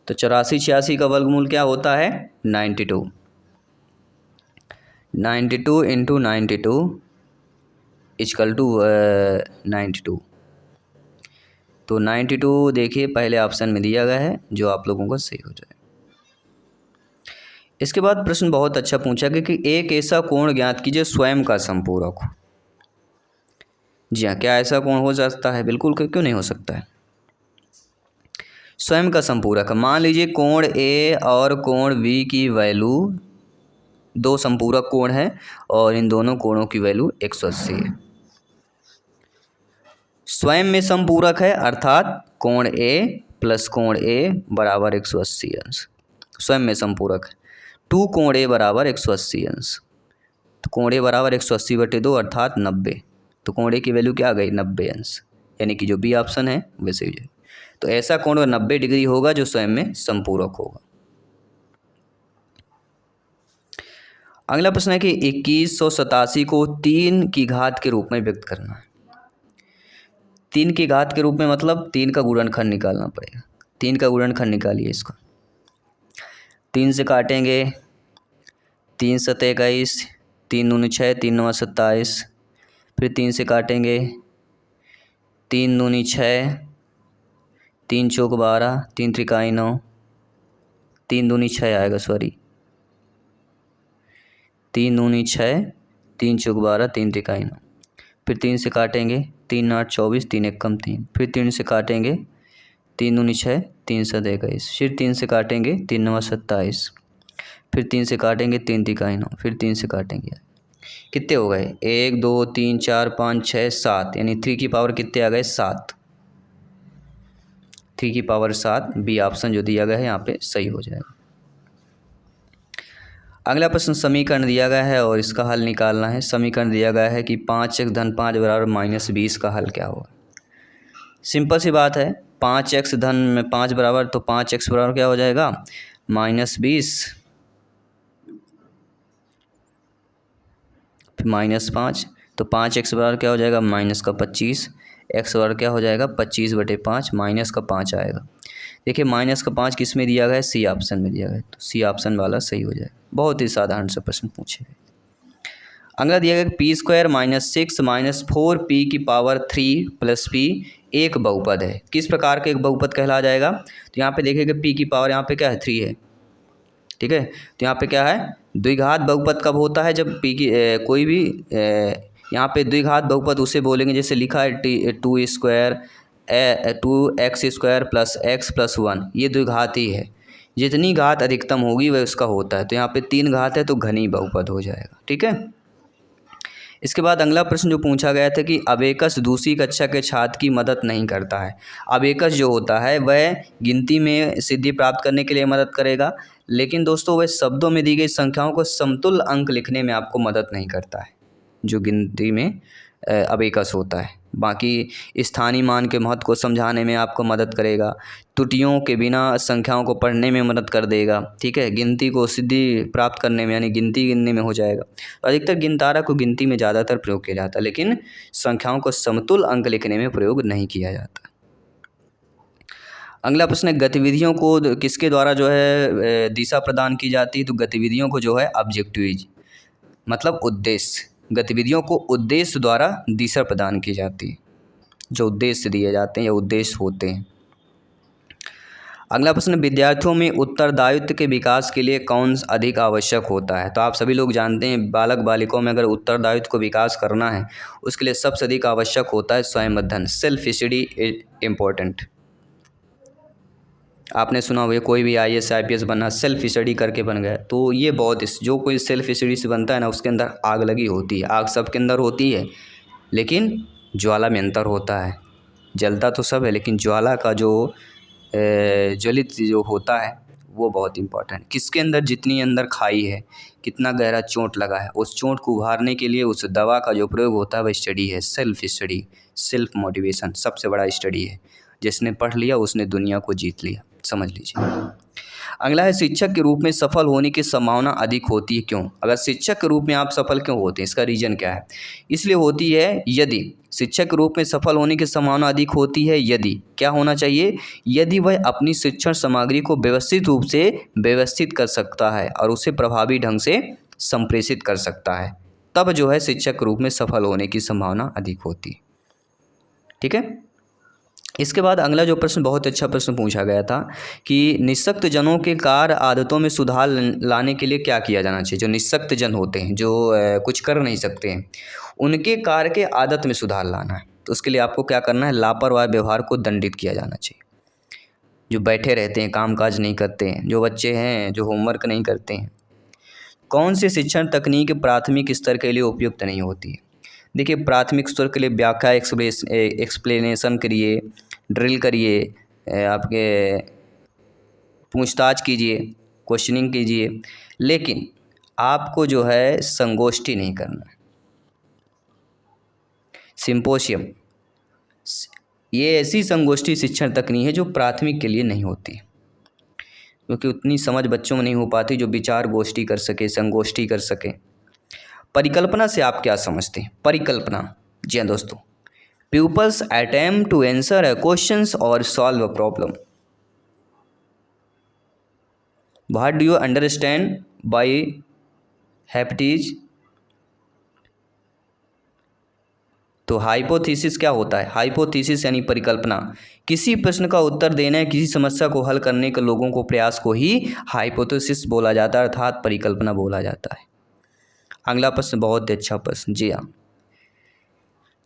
तो 84 86 का वर्गमूल क्या होता है? 92। 92 × 92 = 92। तो 92 देखिए पहले ऑप्शन में दिया गया है, जो आप लोगों को सही हो जाए। इसके बाद प्रश्न बहुत अच्छा पूछा गया कि एक ऐसा कोण ज्ञात कीजिए स्वयं का संपूरक हो। जी हाँ, क्या ऐसा कोण हो सकता है? बिल्कुल, क्यों नहीं हो सकता है। स्वयं का संपूरक, मान लीजिए कोण ए और कोण बी की वैल्यू, दो संपूरक कोण है और इन दोनों कोणों की वैल्यू 180 है। स्वयं में संपूरक है, अर्थात कोण ए प्लस कोण ए बराबर 180 अंश। स्वयं में संपूरक है, 2 कोण ए बराबर 180 अंश। तो कोण ए बराबर 180/2 अर्थात 90। तो कोण ए की वैल्यू क्या आ गई? 90 अंश, यानी कि जो बी ऑप्शन है वैसे ही। तो ऐसा कोण 90 डिग्री होगा जो स्वयं में संपूरक होगा। अगला प्रश्न है कि 2187 को 3 की घात के रूप में व्यक्त करना है। 3 की घात के रूप में मतलब 3 का गुणनखंड निकालना पड़ेगा। 3 का गुणनखंड निकालिए इसका। 3 से काटेंगे, 3 × 7 = 21, 3 × 9 = 6, 3 × 9 = 27। फिर 3 से काटेंगे, 3 × 2 = 6, 3 × 4 = 12, 3 × 3 = 9, 3 × 2 = 6 आएगा, सॉरी 3 × 2 = 6, 3 × 4 = 12, 3 × 3 = 9। फिर 3 से काटेंगे, 3 × 8 = 24, 3 × 1 = 3। फिर 3 से काटेंगे, 3 × 2 = 6, 3 × 7 = 21। फिर 3 से काटेंगे, 3 × 9 = 27, फिर 3 से काटेंगे, 3 तिकाई 9, फिर 3 से काटेंगे, कितने हो गए 1 2 3 4 5 6 7, यानी 3 की पावर कितने आ गए 7, 3 की पावर 7, बी ऑप्शन जो दिया गया है यहाँ पे सही हो जाएगा। अगला प्रश्न समीकरण दिया गया है और इसका हल निकालना है। समीकरण दिया गया है कि 5x धन 5 बराबर -20 का हल क्या होगा। सिंपल सी बात है, 5x धन में 5 बराबर, तो 5x बराबर क्या हो जाएगा -20, फिर -5, तो 5x बराबर क्या हो जाएगा -25, x बराबर क्या हो जाएगा 25/5, -5 आएगा। देखिए -5 किस में दिया गया है, सी ऑप्शन में दिया गया है, तो सी ऑप्शन वाला सही हो जाएगा। बहुत ही साधारण से प्रश्न पूछे गए। अगला दिया गया p² -6 4p की पावर 3 + p एक बहुपद है, किस प्रकार का एक बहुपद कहला जाएगा। तो यहाँ पे देखिएगा p की पावर यहाँ पे क्या है 3 है, ठीक है। तो यहाँ पे क्या है द्विघात बहुपद कब होता है, जब p की कोई भी यहाँ पे द्विघात बहुपद उसे बोलेंगे जैसे लिखा है 2x² + x + 1, ये द्विघात ही है। जितनी घात अधिकतम होगी वह उसका होता है। तो यहाँ पे 3 घात है तो घनी बहुपद हो जाएगा, ठीक है। इसके बाद अगला प्रश्न जो पूछा गया था कि अबेकस दूसरी कक्षा के छात्र की मदद नहीं करता है। अबेकस जो होता है वह गिनती में सिद्धि प्राप्त करने के लिए मदद करेगा, लेकिन दोस्तों वह शब्दों में दी गई संख्याओं को समतुल्य अंक लिखने में आपको मदद नहीं करता है, जो गिनती में अबेकस होता है। बाकी स्थानीय मान के महत्व को समझाने में आपको मदद करेगा, त्रुटियों के बिना संख्याओं को पढ़ने में मदद कर देगा, ठीक है। गिनती को सिद्धि प्राप्त करने में यानी गिनती गिनने में हो जाएगा। अधिकतर गिनतारा को गिनती में ज़्यादातर प्रयोग किया जाता है, लेकिन संख्याओं को समतुल्य अंक लिखने में प्रयोग नहीं किया जाता। अगला प्रश्न है गतिविधियों को किसके द्वारा जो है दिशा प्रदान की जाती है। तो गतिविधियों को जो है ऑब्जेक्टिव मतलब उद्देश्य, गतिविधियों को उद्देश्य द्वारा दिशा प्रदान की जाती है, जो उद्देश्य दिए जाते हैं या उद्देश्य होते हैं। अगला प्रश्न विद्यार्थियों में उत्तरदायित्व के विकास के लिए कौन अधिक आवश्यक होता है। तो आप सभी लोग जानते हैं बालक बालिकाओं में अगर उत्तरदायित्व को विकास करना है उसके लिए सबसे अधिक आवश्यक होता है स्वयं अध्ययन, सेल्फ स्टडी इम्पोर्टेंट। आपने सुना हुआ कोई भी IAS IPS बनना सेल्फ स्टडी करके बन गया, तो ये बहुत जो कोई सेल्फ स्टडी से बनता है ना उसके अंदर आग लगी होती है। आग सबके अंदर होती है लेकिन ज्वाला में अंतर होता है। जलता तो सब है लेकिन ज्वाला का जो ज्वलित जो होता है वो बहुत इम्पोर्टेंट। किसके अंदर जितनी अंदर खाई है, कितना गहरा चोट लगा है, उस चोट को उभारने के लिए उस दवा का जो प्रयोग होता है वह स्टडी है, सेल्फ स्टडी, सेल्फ मोटिवेशन सबसे बड़ा स्टडी है। जिसने पढ़ लिया उसने दुनिया को जीत लिया, समझ लीजिए। अगला है शिक्षक के रूप में सफल होने की संभावना अधिक होती है, क्यों। अगर शिक्षक के रूप में आप सफल क्यों होते हैं, इसका रीज़न क्या है। इसलिए होती है यदि शिक्षक के रूप में सफल होने की संभावना अधिक होती है यदि क्या होना चाहिए, यदि वह अपनी शिक्षण सामग्री को व्यवस्थित रूप से व्यवस्थित कर सकता है और उसे प्रभावी ढंग से संप्रेषित कर सकता है, तब जो है शिक्षक के रूप में सफल होने की संभावना अधिक होती है, ठीक है। इसके बाद अगला जो प्रश्न बहुत अच्छा प्रश्न पूछा गया था कि निःशक्त जनों के कार्य आदतों में सुधार लाने के लिए क्या किया जाना चाहिए। जो निःशक्त जन होते हैं, जो कुछ कर नहीं सकते हैं, उनके कार्य के आदत में सुधार लाना है। तो उसके लिए आपको क्या करना है, लापरवाह व्यवहार को दंडित किया जाना चाहिए। जो बैठे रहते हैं, काम काज नहीं करते हैं, जो बच्चे हैं जो होमवर्क नहीं करते हैं। कौन सी शिक्षण तकनीक प्राथमिक स्तर के लिए उपयुक्त नहीं होती है। देखिए प्राथमिक स्तर के लिए व्याख्या एक्सप्लेनेशन करिए, ड्रिल करिए, आपके पूछताछ कीजिए, क्वेश्चनिंग कीजिए, लेकिन आपको जो है संगोष्ठी नहीं करना। सिंपोजियम ये ऐसी संगोष्ठी शिक्षण तकनीक है जो प्राथमिक के लिए नहीं होती, क्योंकि उतनी समझ बच्चों में नहीं हो पाती जो विचार गोष्ठी कर सके, संगोष्ठी कर सके। परिकल्पना से आप क्या समझते हैं। परिकल्पना, जी हाँ दोस्तों, pupils attempt to answer a questions or solve a problem. What do you understand by hypothesis? तो हाइपोथेसिस क्या होता है। हाइपोथेसिस यानी परिकल्पना, किसी प्रश्न का उत्तर देने, किसी समस्या को हल करने के लोगों को प्रयास को ही हाइपोथेसिस बोला जाता है, अर्थात परिकल्पना बोला जाता है। अगला प्रश्न बहुत अच्छा प्रश्न, जी हाँ,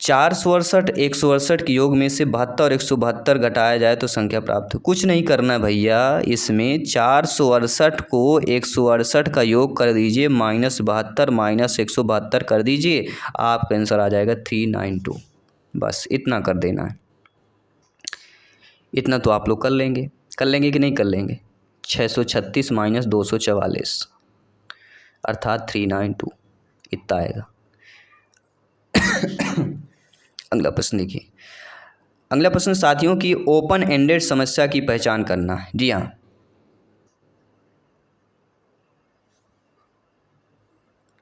468 168 के योग में से 72 और 172 घटाया जाए तो संख्या प्राप्त हो। कुछ नहीं करना भैया, इसमें 468 को 168 का योग कर दीजिए, -72 -172 कर दीजिए, आपका आंसर आ जाएगा 392। बस इतना कर देना है। इतना तो आप लोग कर लेंगे कि नहीं कर लेंगे। 636 - 244 अर्थात 392 इतना आएगा। अगला प्रश्न देखिए। अगला प्रश्न साथियों की ओपन एंडेड समस्या की पहचान करना है। जी हाँ,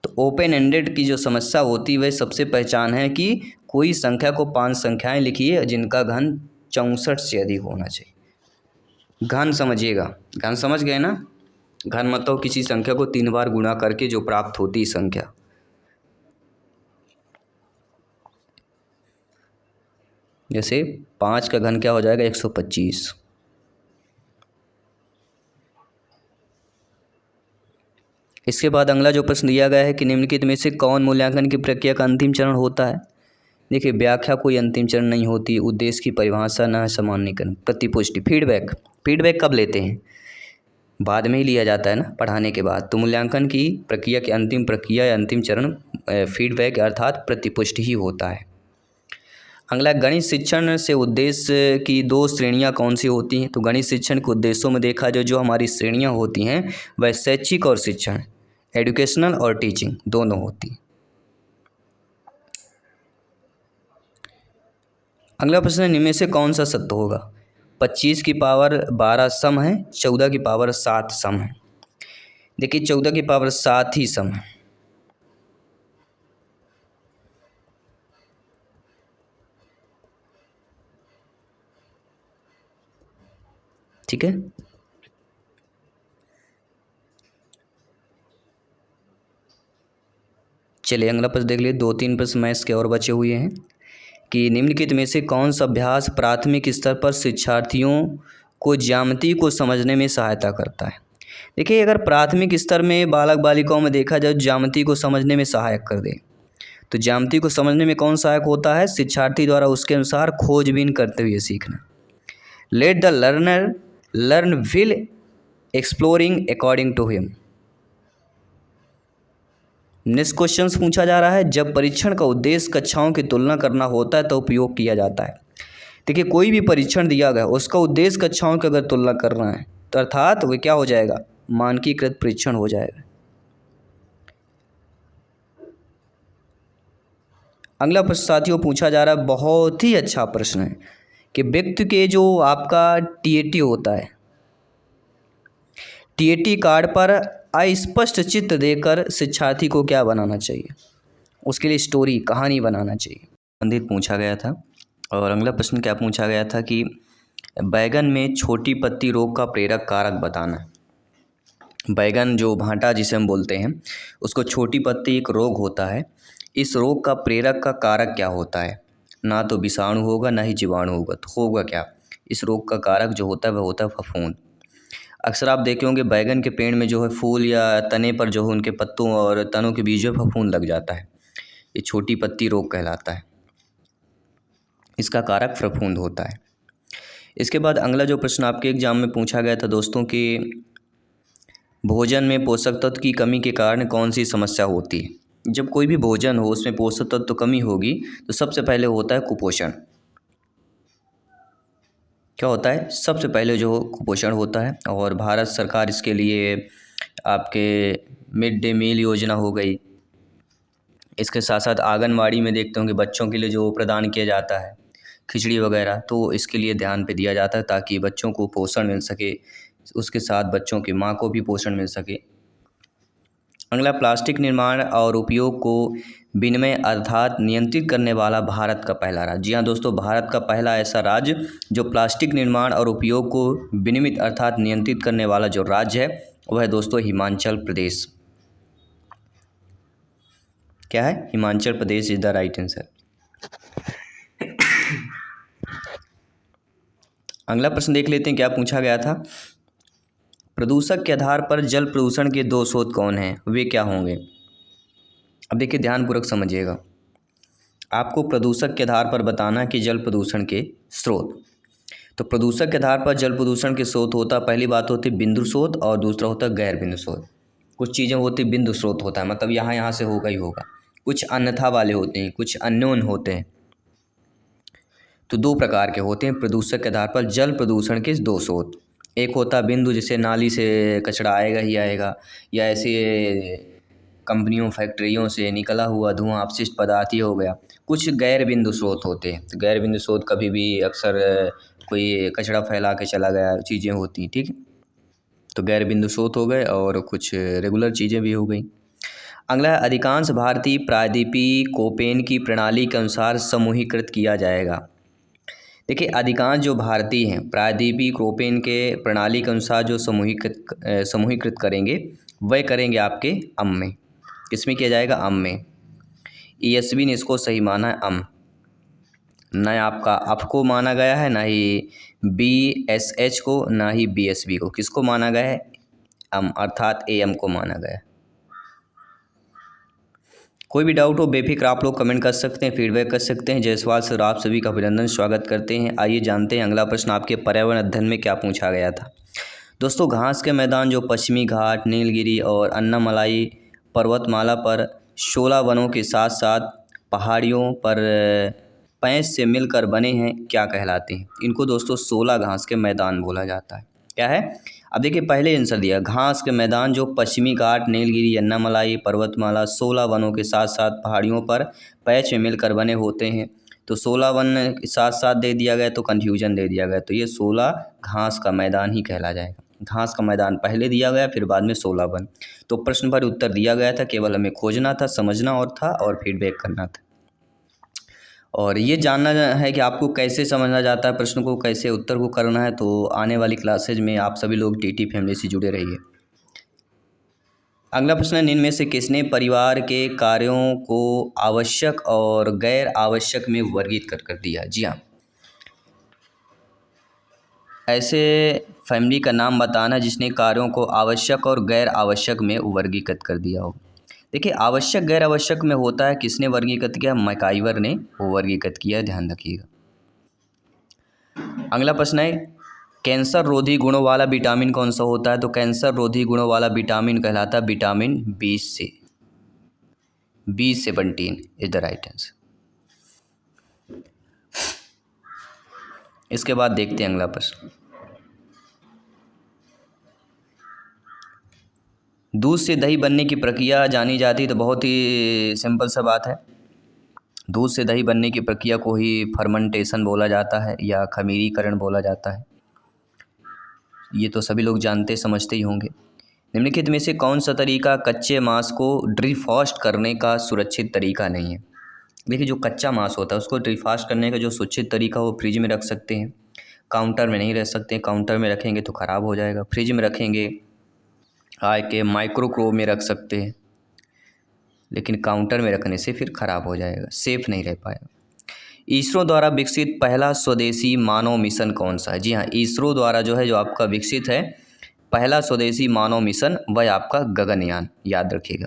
तो ओपन एंडेड की जो समस्या होती है वह सबसे पहचान है कि कोई संख्या को 5 संख्याएं लिखिए जिनका घन 64 से अधिक होना चाहिए। घन समझिएगा, घन समझ गए ना। घन मतलब किसी संख्या को 3 बार गुणा करके जो प्राप्त होती संख्या। जैसे 5 का घन क्या हो जाएगा 125। इसके बाद अगला जो प्रश्न दिया गया है कि निम्नलिखित में से कौन मूल्यांकन की प्रक्रिया का अंतिम चरण होता है। देखिए, व्याख्या कोई अंतिम चरण नहीं होती, उद्देश्य की परिभाषा न है सामान्यीकरण, प्रतिपुष्टि, फीडबैक कब लेते हैं, बाद में ही लिया जाता है ना, पढ़ाने के बाद। तो मूल्यांकन की प्रक्रिया की अंतिम प्रक्रिया या अंतिम चरण फीडबैक अर्थात प्रतिपुष्टि ही होता है। अगला, गणित शिक्षण से उद्देश्य की 2 श्रेणियां कौन सी होती हैं। तो गणित शिक्षण के उद्देश्यों में देखा जाए जो हमारी श्रेणियां होती हैं वह शैक्षिक और शिक्षण, एजुकेशनल और टीचिंग दोनों होती हैं। अगला प्रश्न, निम्न में से कौन सा सत्य होगा। 25 की पावर 12 सम है, 14 की पावर 7 सम है। देखिए, 14 की पावर 7 ही सम है। ठीक है, चलिए अगला प्रश्न देख लिए। 2-3 प्रश्न मैथ्स के और बचे हुए हैं कि निम्नलिखित में से कौन सा अभ्यास प्राथमिक स्तर पर शिक्षार्थियों को ज्यामिति को समझने में सहायता करता है। देखिए, अगर प्राथमिक स्तर में बालक बालिकाओं में देखा जाए ज्यामिति को समझने में सहायक कर दे, तो ज्यामिति को समझने में कौन सहायक होता है, शिक्षार्थी द्वारा उसके अनुसार खोजबीन करते हुए सीखना। Let the learner learn will exploring according to him. Next question पूछा जा रहा है, जब परीक्षण का उद्देश्य कक्षाओं की तुलना करना होता है तो उपयोग किया जाता है। देखिए, कोई भी परीक्षण दिया गया उसका उद्देश्य कक्षाओं की अगर तुलना करना है तो अर्थात वह क्या हो जाएगा, मानकीकृत परीक्षण हो जाएगा। अगला प्रश्न साथियों पूछा जा रहा है, बहुत ही अच्छा प्रश्न है कि व्यक्ति के जो आपका टीएटी होता है, टीएटी कार्ड पर अस्पष्ट चित्र देकर शिक्षार्थी को क्या बनाना चाहिए, उसके लिए स्टोरी कहानी बनाना चाहिए, संबंधित पूछा गया था। और अगला प्रश्न क्या पूछा गया था कि बैगन में छोटी पत्ती रोग का प्रेरक कारक बताना। बैगन जो भांटा जिसे हम बोलते हैं उसको छोटी पत्ती एक रोग होता है, इस रोग का प्रेरक का कारक क्या होता है। ना तो विषाणु होगा ना ही जीवाणु होगा, तो होगा क्या, इस रोग का कारक जो होता है वह होता है फफूंद। अक्सर आप देखे होंगे बैगन के पेड़ में जो है फूल या तने पर जो है उनके पत्तों और तनों के बीच में फफूंद लग जाता है, ये छोटी पत्ती रोग कहलाता है, इसका कारक फफूंद होता है। इसके बाद अगला जो प्रश्न आपके एग्जाम में पूछा गया था दोस्तों कि भोजन में पोषक तत्व की कमी के कारण कौन सी समस्या होती है। जब कोई भी भोजन हो उसमें पोषक तत्व तो कमी होगी तो सबसे पहले होता है कुपोषण। क्या होता है, सबसे पहले जो कुपोषण होता है। और भारत सरकार इसके लिए आपके मिड डे मील योजना हो गई, इसके साथ साथ आंगनवाड़ी में देखते होंगे बच्चों के लिए जो प्रदान किया जाता है खिचड़ी वगैरह, तो इसके लिए ध्यान पे दिया जाता है ताकि बच्चों को पोषण मिल सके, उसके साथ बच्चों की माँ को भी पोषण मिल सके। अगला, प्लास्टिक निर्माण और उपयोग को विनिमय अर्थात नियंत्रित करने वाला भारत का पहला राज्य। जी हाँ दोस्तों, भारत का पहला ऐसा राज्य जो प्लास्टिक निर्माण और उपयोग को विनियमित अर्थात नियंत्रित करने वाला जो राज्य है वह है दोस्तों हिमाचल प्रदेश। क्या है, Himachal Pradesh is the right answer. अगला प्रश्न देख लेते हैं क्या पूछा गया था। प्रदूषक के आधार पर जल प्रदूषण के 2 स्रोत कौन हैं, वे क्या होंगे। अब देखिए ध्यानपूर्वक समझिएगा। आपको प्रदूषक के आधार पर बताना कि जल प्रदूषण के स्रोत। तो प्रदूषक के आधार पर जल प्रदूषण के स्रोत होता, पहली बात होती है बिंदु स्रोत और दूसरा होता है गैर बिंदु स्रोत। कुछ चीज़ें होती बिंदु स्रोत होता है, मतलब यहाँ से होगा ही होगा। कुछ अन्यथा वाले होते हैं, कुछ अननोन होते हैं। तो दो प्रकार के होते हैं प्रदूषक के आधार पर जल प्रदूषण के दो स्रोत। एक होता है बिंदु, जैसे नाली से कचरा आएगा ही आएगा, या ऐसे कंपनियों फैक्ट्रियों से निकला हुआ धुआं अपशिष्ट पदार्थ ही हो गया। कुछ गैर बिंदु स्रोत होते हैं। तो गैर बिंदु स्रोत कभी भी अक्सर कोई कचरा फैला के चला गया, चीज़ें होती, ठीक है। तो गैर बिंदु स्रोत हो गए और कुछ रेगुलर चीज़ें भी हो गई। अगला, अधिकांश भारतीय प्रायद्वीपीय कोपेन की प्रणाली के अनुसार समूहीकृत किया जाएगा। देखिए, अधिकांश जो भारतीय हैं प्रायद्वीपीय कोपेन के प्रणाली के अनुसार जो समूहीकृत करेंगे, वह करेंगे आपके अम में। किसमें किया जाएगा? अम में। ESV ने इसको सही माना है, अम। न आपका अफ को माना गया है, ना ही BSH को, ना ही BSB को। किसको माना गया है? अम, अर्थात AM को माना गया है। कोई भी डाउट हो बेफिक्र आप लोग कमेंट कर सकते हैं, फीडबैक कर सकते हैं। जायसवाल सर आप सभी का अभिनंदन, स्वागत करते हैं। आइए जानते हैं अगला प्रश्न आपके पर्यावरण अध्ययन में क्या पूछा गया था। दोस्तों, घास के मैदान जो पश्चिमी घाट, नीलगिरी और अन्नामलाई पर्वतमाला पर 16 वनों के साथ साथ पहाड़ियों पर पैंच से मिलकर बने हैं, क्या कहलाते हैं? इनको दोस्तों 16 घास के मैदान बोला जाता है। क्या है? अब देखिए, पहले आंसर दिया, घास के मैदान जो पश्चिमी घाट, नीलगिरी, अन्नामलाई पर्वतमाला 16 वनों के साथ साथ पहाड़ियों पर पैच में मिलकर बने होते हैं। तो 16 वन साथ साथ दे दिया गया तो कन्फ्यूजन दे दिया गया, तो ये 16 घास का मैदान ही कहला जाएगा। घास का मैदान पहले दिया गया, फिर बाद में 16 वन। तो प्रश्न पर उत्तर दिया गया था, केवल हमें खोजना था, समझना और था, और फीडबैक करना था। और ये जानना है कि आपको कैसे समझना जाता है प्रश्न को, कैसे उत्तर को करना है। तो आने वाली क्लासेज में आप सभी लोग TT फैमिली से जुड़े रहिए। अगला प्रश्न है, निम्न में से किसने परिवार के कार्यों को आवश्यक और गैर आवश्यक में वर्गीकृत कर दिया? जी हाँ, ऐसे फैमिली का नाम बताना जिसने कार्यों को आवश्यक और गैर आवश्यक में वर्गीकृत कर दिया हो। देखिए, आवश्यक गैर आवश्यक में होता है, किसने वर्गीकृत किया? मैकाइवर ने वर्गीकृत किया, ध्यान रखिएगा। अगला प्रश्न है, कैंसर रोधी गुणों वाला विटामिन कौन सा होता है? तो कैंसर रोधी गुणों वाला विटामिन कहलाता है विटामिन B से। B17 is the right answer. इसके बाद देखते हैं अगला प्रश्न। दूध से दही बनने की प्रक्रिया जानी जाती है, तो बहुत ही सिंपल सा बात है। दूध से दही बनने की प्रक्रिया को ही फर्मेंटेशन बोला जाता है या खमीरीकरण बोला जाता है। ये तो सभी लोग जानते समझते ही होंगे। निम्नलिखित में से कौन सा तरीका कच्चे मांस को डिफ्रॉस्ट करने का सुरक्षित तरीका नहीं है? देखिए, जो कच्चा मांस होता है उसको डिफ्रॉस्ट करने का जो सुरक्षित तरीका वो फ्रिज में रख सकते हैं, काउंटर में नहीं रख सकते। काउंटर में रखेंगे तो ख़राब हो जाएगा। फ्रिज में रखेंगे, के माइक्रोवेव में रख सकते हैं, लेकिन काउंटर में रखने से फिर ख़राब हो जाएगा, सेफ़ नहीं रह पाएगा। इसरो द्वारा विकसित पहला स्वदेशी मानव मिशन कौन सा है? जी हाँ, इसरो द्वारा जो है जो आपका विकसित है पहला स्वदेशी मानव मिशन, वह आपका गगनयान, याद रखिएगा।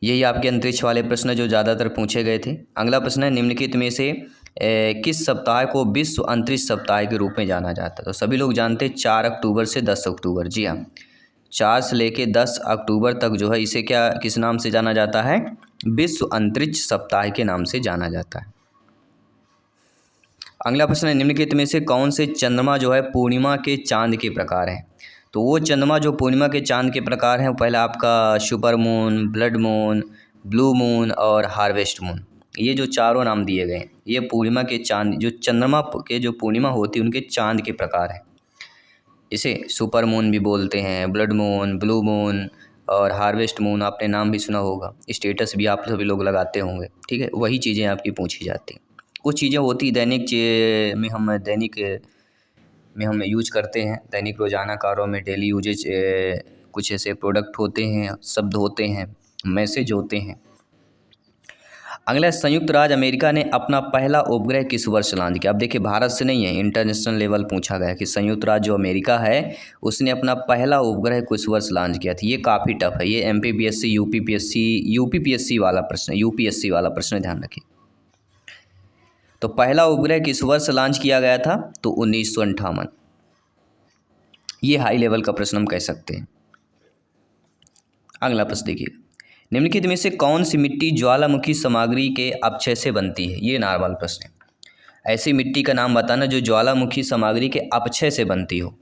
यही आपके अंतरिक्ष वाले प्रश्न जो ज़्यादातर पूछे गए थे। अगला प्रश्न है, निम्नलिखित में से किस सप्ताह को विश्व अंतरिक्ष सप्ताह के रूप में जाना जाता है? तो सभी लोग जानते हैं 4 अक्टूबर से 10 अक्टूबर। जी हाँ, 4 से लेके 10 अक्टूबर तक जो है इसे क्या किस नाम से जाना जाता है? विश्व अंतरिक्ष सप्ताह के नाम से जाना जाता है। अगला प्रश्न है, निम्नलिखित में से कौन से चंद्रमा जो है पूर्णिमा के चांद के प्रकार हैं? तो वो चंद्रमा जो पूर्णिमा के चांद के प्रकार हैं, पहला आपका super moon, blood moon, blue moon और हार्वेस्ट मून। ये जो चारों नाम दिए गए हैं, ये पूर्णिमा के चांद, जो चंद्रमा के जो पूर्णिमा होती है उनके चांद के प्रकार हैं। इसे सुपर मून भी बोलते हैं, ब्लड मून, ब्लू मून और हार्वेस्ट मून, आपने नाम भी सुना होगा। स्टेटस भी आप सभी लोग लगाते होंगे, ठीक है। वही चीज़ें आपकी पूछी जाती हैं। कुछ चीज़ें होती दैनिक में हम यूज करते हैं, दैनिक रोज़ाना कार्यों में, डेली यूजेज, कुछ ऐसे प्रोडक्ट होते हैं, शब्द होते हैं, मैसेज होते हैं। अगला, संयुक्त राज्य अमेरिका ने अपना पहला उपग्रह किस वर्ष लॉन्च किया। अब देखिए भारत से नहीं है, इंटरनेशनल लेवल पूछा गया कि संयुक्त राज्य जो अमेरिका है उसने अपना पहला उपग्रह किस वर्ष लॉन्च किया था। ये काफ़ी टफ है, ये MPPSC यूपीपीएससी वाला प्रश्न, यूपीएससी वाला प्रश्न, ध्यान रखिए। तो पहला उपग्रह किस वर्ष लॉन्च किया गया था, तो 1958। ये हाई लेवल का प्रश्न हम कह सकते हैं। अगला प्रश्न देखिए, निम्नलिखित में से कौन सी मिट्टी ज्वालामुखी सामग्री के अपक्षय से बनती है। ये नॉर्मल प्रश्न है। ऐसी मिट्टी का नाम बताना जो ज्वालामुखी सामग्री के अपक्षय से बनती हो।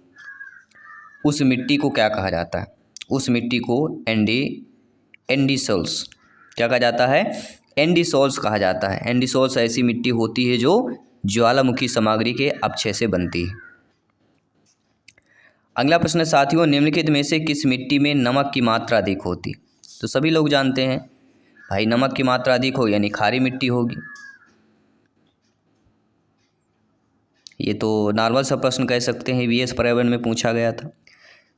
उस मिट्टी को क्या कहा जाता है, उस मिट्टी को एंडीसोल्स क्या कहा जाता है, एंडीसोल्स कहा जाता है। एंडीसोल्स ऐसी मिट्टी होती है जो ज्वालामुखी सामग्री के अपक्षय से बनती है। अगला प्रश्न साथियों, निम्नलिखित में से किस मिट्टी में नमक की मात्रा अधिक होती। तो सभी लोग जानते हैं भाई, नमक की मात्रा अधिक हो यानी खारी मिट्टी होगी। ये तो नॉर्मल सा प्रश्न कह सकते हैं, VS पर्यावरण में पूछा गया था।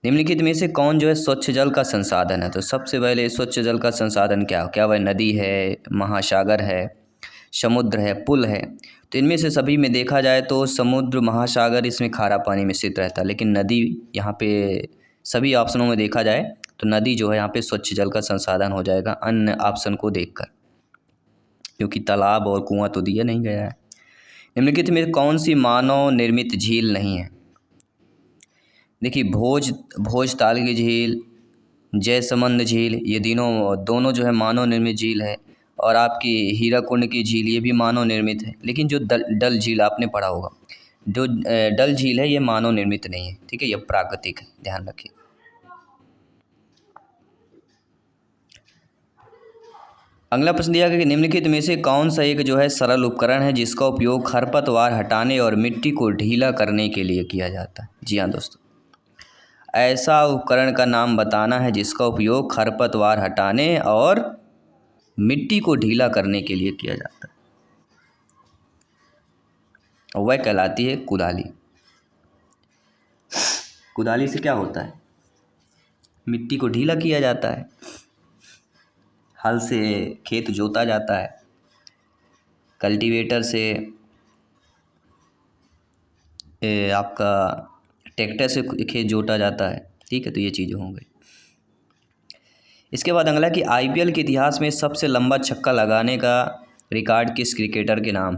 निम्नलिखित में से कौन जो है स्वच्छ जल का संसाधन है। तो सबसे पहले स्वच्छ जल का संसाधन क्या वह नदी है, महासागर है, समुद्र है, पुल है। तो इनमें से सभी में देखा जाए तो समुद्र, महासागर, इसमें खारा पानी मिश्रित रहता है, लेकिन नदी यहाँ पे सभी ऑप्शनों में देखा जाए तो नदी जो है यहाँ पे स्वच्छ जल का संसाधन हो जाएगा अन्य ऑप्शन को देखकर, क्योंकि तालाब और कुआं तो दिया नहीं गया है। निम्नलिखित में कौन सी मानव निर्मित झील नहीं है। देखिए भोजताल की झील, जयसमंद झील, ये दोनों जो है मानव निर्मित झील है। और आपकी हीराकुंड की झील ये भी मानव निर्मित है। लेकिन जो डल झील आपने पढ़ा होगा, जो डल झील है ये मानव निर्मित नहीं है, ठीक है, ये प्राकृतिक है, ध्यान रखिए। अगला प्रश्न दिया गया कि निम्नलिखित में से कौन सा एक जो है सरल उपकरण है जिसका उपयोग खरपतवार हटाने और मिट्टी को ढीला करने के लिए किया जाता है। जी हाँ दोस्तों, ऐसा उपकरण का नाम बताना है जिसका उपयोग खरपतवार हटाने और मिट्टी को ढीला करने के लिए किया जाता है, और वह कहलाती है कुदाली। कुदाली से क्या होता है, मिट्टी को ढीला किया जाता है। हल से खेत जोता जाता है, कल्टीवेटर से आपका ट्रैक्टर से खेत जोता जाता है, ठीक है। तो ये चीज़ें होंगी। इसके बाद अगला कि IPL के इतिहास में सबसे लंबा छक्का लगाने का रिकॉर्ड किस क्रिकेटर के नाम।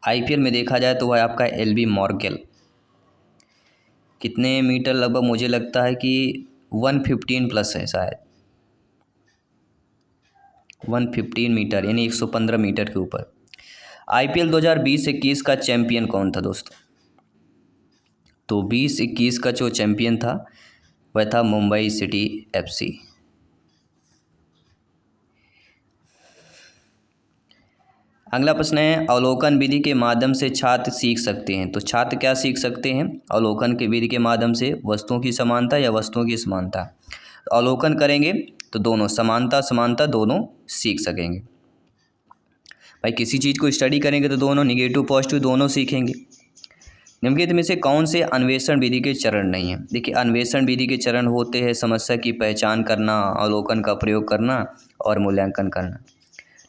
IPL में देखा जाए तो वह आपका LB मॉर्गेल। कितने मीटर, लगभग मुझे लगता है कि 115 प्लस है शायद, 115 मीटर यानी 115 मीटर के ऊपर। IPL 2020-21 का चैम्पियन कौन था दोस्तों। तो 20-21 का जो चैम्पियन था वह था मुंबई सिटी FC। अगला प्रश्न है, अवलोकन विधि के माध्यम से छात्र सीख सकते हैं। तो छात्र क्या सीख सकते हैं अवलोकन के विधि के माध्यम से, वस्तुओं की समानता या वस्तुओं की समानता। अवलोकन करेंगे तो दोनों समानता दोनों सीख सकेंगे। भाई किसी चीज़ को स्टडी करेंगे तो दोनों निगेटिव पॉजिटिव दोनों सीखेंगे। निम्नलिखित में से कौन से अन्वेषण विधि के चरण नहीं है। देखिए अन्वेषण विधि के चरण होते हैं समस्या की पहचान करना, अवलोकन का प्रयोग करना और मूल्यांकन करना।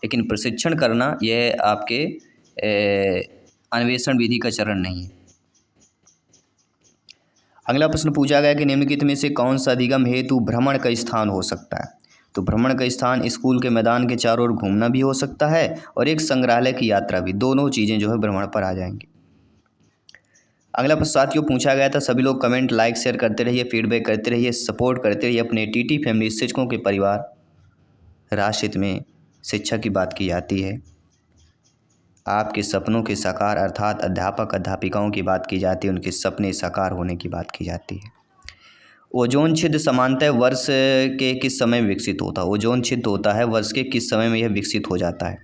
लेकिन प्रशिक्षण करना यह आपके अन्वेषण विधि का चरण नहीं है। अगला प्रश्न पूछा गया कि निम्नलिखित में से कौन सा अधिगम हेतु भ्रमण का स्थान हो सकता है। तो भ्रमण का स्थान स्कूल के मैदान के चारों ओर घूमना भी हो सकता है और एक संग्रहालय की यात्रा भी, दोनों चीज़ें जो है भ्रमण पर आ जाएंगी। अगला प्रश्न साथियों पूछा गया था, सभी लोग कमेंट लाइक शेयर करते रहिए, फीडबैक करते रहिए, सपोर्ट करते रहिए अपने TT फैमिली शिक्षकों के परिवार। राष्ट्र हित में शिक्षा की बात की जाती है, आपके सपनों के साकार अर्थात अध्यापक अध्यापिकाओं की बात की जाती है, उनके सपने साकार होने की बात की जाती है। ओजोन छिद्र सामान्यतः वर्ष के किस समय में विकसित होता है। ओजोन छिद्र होता है वर्ष के किस समय में यह विकसित हो जाता है,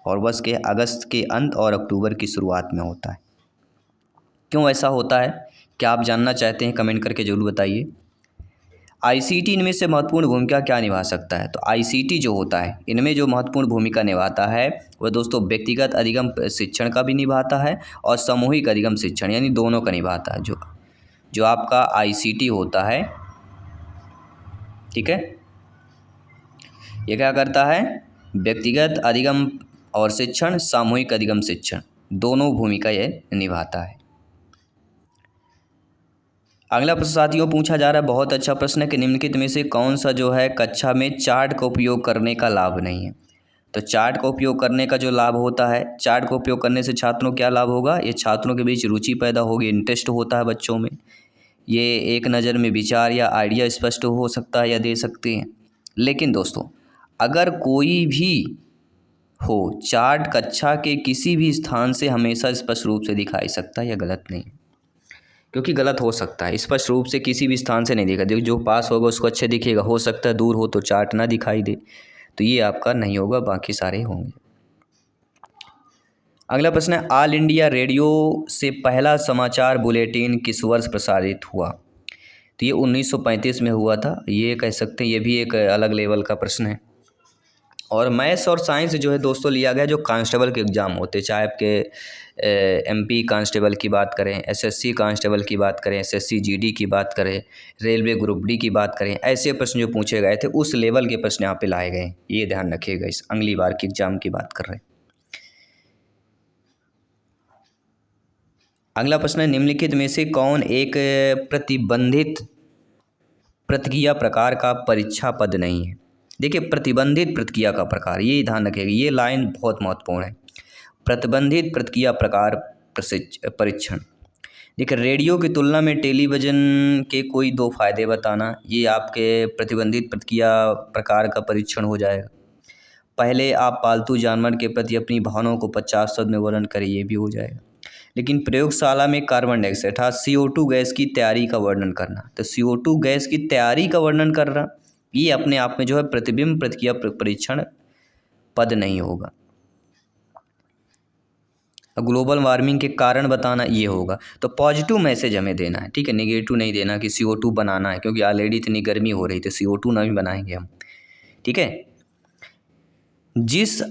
और वर्ष के अगस्त के अंत और अक्टूबर की शुरुआत में होता है। क्यों ऐसा होता है, क्या आप जानना चाहते हैं, कमेंट करके जरूर बताइए। ICT इनमें से महत्वपूर्ण भूमिका क्या निभा सकता है। तो ICT जो होता है इनमें जो महत्वपूर्ण भूमिका निभाता है वह दोस्तों व्यक्तिगत अधिगम शिक्षण का भी निभाता है और सामूहिक अधिगम शिक्षण यानी दोनों का निभाता है। जो आपका ICT होता है, ठीक है, ये क्या करता है, व्यक्तिगत अधिगम और शिक्षण, सामूहिक अधिगम शिक्षण, दोनों भूमिका यह निभाता है। अगला प्रश्न साथियों पूछा जा रहा है, बहुत अच्छा प्रश्न है कि निम्नलिखित में से कौन सा जो है कक्षा में चार्ट का उपयोग करने का लाभ नहीं है। तो चार्ट का उपयोग करने का जो लाभ होता है, चार्ट का उपयोग करने से छात्रों को क्या लाभ होगा, ये छात्रों के बीच रुचि पैदा होगी, इंटरेस्ट होता है बच्चों में, ये एक नज़र में विचार या आइडिया स्पष्ट हो सकता है या दे सकते हैं। लेकिन दोस्तों अगर कोई भी हो, चार्ट कक्षा के किसी भी स्थान से हमेशा स्पष्ट रूप से दिखाई सकता है, यह गलत नहीं है, क्योंकि गलत हो सकता है, स्पष्ट रूप से किसी भी स्थान से नहीं दिखा, देखो जो पास होगा उसको अच्छे दिखेगा, हो सकता है दूर हो तो चार्ट ना दिखाई दे, तो ये आपका नहीं होगा, बाकी सारे होंगे। अगला प्रश्न है, ऑल इंडिया रेडियो से पहला समाचार बुलेटिन किस वर्ष प्रसारित हुआ। तो ये 1935 में हुआ था, ये कह सकते हैं, ये भी एक अलग लेवल का प्रश्न है। और मैथ्स और साइंस जो है दोस्तों लिया गया, जो कांस्टेबल के एग्ज़ाम होते, चाहे आपके एमपी कांस्टेबल की बात करें, एसएससी कांस्टेबल की बात करें, एसएससी जीडी की बात करें, रेलवे ग्रुप डी की बात करें, ऐसे प्रश्न जो पूछे गए थे उस लेवल के प्रश्न यहाँ पे लाए गए, ये ध्यान रखिएगा, इस अगली बार की एग्ज़ाम की बात कर रहे हैं। अगला प्रश्न है, निम्नलिखित में से कौन एक प्रतिबंधित प्रतिक्रिया प्रकार का परीक्षा पद नहीं है। देखिए प्रतिबंधित प्रतिक्रिया का प्रकार, ये ध्यान रखिएगा, ये लाइन बहुत महत्वपूर्ण है। प्रतिबंधित प्रतिक्रिया प्रकार परीक्षण, देखिए रेडियो की तुलना में टेलीविज़न के कोई दो फायदे बताना, ये आपके प्रतिबंधित प्रतिक्रिया प्रकार का परीक्षण हो जाएगा। पहले आप पालतू जानवर के प्रति अपनी भावनाओं को 50 शब्द में वर्णन करें, ये भी हो जाएगा। लेकिन प्रयोगशाला में कार्बन डाइऑक्साइड अर्थात CO2 गैस की तैयारी का वर्णन करना, तो CO2 गैस की तैयारी का वर्णन करना, ये अपने आप में जो है प्रतिबिंब प्रतिक्रिया परीक्षण पद नहीं होगा। ग्लोबल वार्मिंग के कारण बताना, ये होगा। तो पॉजिटिव मैसेज हमें देना है, ठीक है, नेगेटिव नहीं देना कि CO2 बनाना है, क्योंकि ऑलरेडी इतनी गर्मी हो रही थी, CO2 नहीं बनाएंगे हम, ठीक है। जिस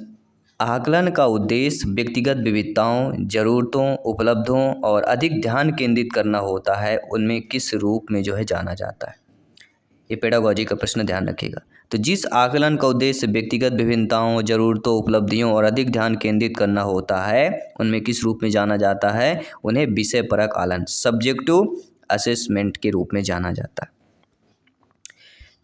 आकलन का उद्देश्य व्यक्तिगत विविधताओं, ज़रूरतों, उपलब्धों और अधिक ध्यान केंद्रित करना होता है, उनमें किस रूप में जो है जाना जाता है। ये पेडागॉजी का प्रश्न, ध्यान रखिएगा। तो जिस आकलन का उद्देश्य व्यक्तिगत विभिन्नताओं, ज़रूरतों, उपलब्धियों और अधिक ध्यान केंद्रित करना होता है, उनमें किस रूप में जाना जाता है, उन्हें विषय परक आकलन, सब्जेक्टिव असेसमेंट के रूप में जाना जाता है।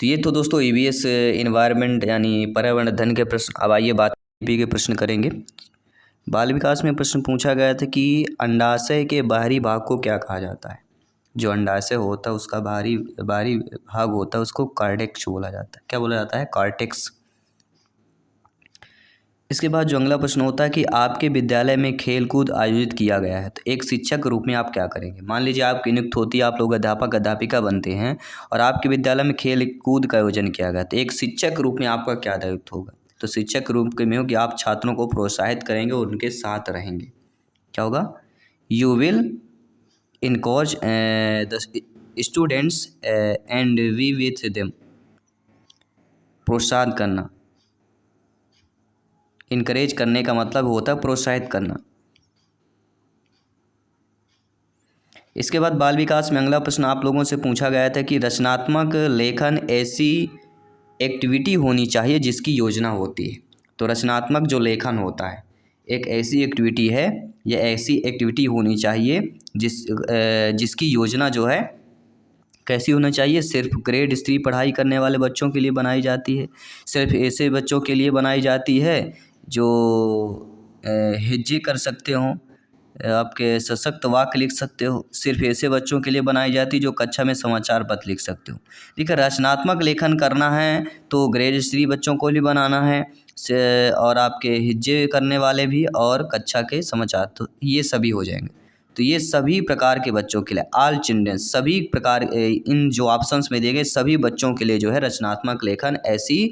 तो ये तो दोस्तों EVS इन्वायरमेंट यानी पर्यावरण अध्ययन के प्रश्न। अब आइए बात के प्रश्न करेंगे। बाल विकास में प्रश्न पूछा गया था कि अंडाशय के बाहरी भाग को क्या कहा जाता है। जो अंडाशय होता है उसका बाहरी भाग होता है, उसको कार्टेक्स बोला जाता है। क्या बोला जाता है? कार्टेक्स। इसके बाद जो अगला प्रश्न होता है कि आपके विद्यालय में खेल कूद आयोजित किया गया है, तो एक शिक्षक के रूप में आप क्या करेंगे। मान लीजिए आपकी नियुक्त होती है, आप लोग अध्यापक अध्यापिका बनते हैं और आपके विद्यालय में खेल कूद का आयोजन किया गया, तो एक शिक्षक के रूप में आपका क्या दायित्व होगा। तो शिक्षक के रूप में हो कि आप छात्रों को प्रोत्साहित करेंगे और उनके साथ रहेंगे। क्या होगा? You will encourage the students and we with them. प्रोत्साहन करना, इनकरेज करने का मतलब होता है प्रोत्साहित करना। इसके बाद बाल विकास में अगला प्रश्न आप लोगों से पूछा गया था कि रचनात्मक लेखन ऐसी एक्टिविटी होनी चाहिए जिसकी योजना होती है। तो रचनात्मक जो लेखन होता है एक ऐसी एक्टिविटी है, या ऐसी एक्टिविटी होनी चाहिए जिसकी योजना जो है कैसी होना चाहिए। सिर्फ ग्रेड 3 पढ़ाई करने वाले बच्चों के लिए बनाई जाती है, सिर्फ ऐसे बच्चों के लिए बनाई जाती है जो हिज्जे कर सकते हों, आपके सशक्त वाक्य लिख सकते हो, सिर्फ ऐसे बच्चों के लिए बनाई जाती है जो कक्षा में समाचार पत्र लिख सकते हो। ठीक है, रचनात्मक लेखन करना है तो ग्रेड 3 बच्चों को भी बनाना है, और आपके हिज्जे करने वाले भी, और कक्षा के समाचार, तो ये सभी हो जाएंगे। तो ये सभी प्रकार के बच्चों के लिए, ऑल चिल्ड्रन, सभी प्रकार, इन जो ऑप्शंस में दिए गए सभी बच्चों के लिए जो है रचनात्मक लेखन ऐसी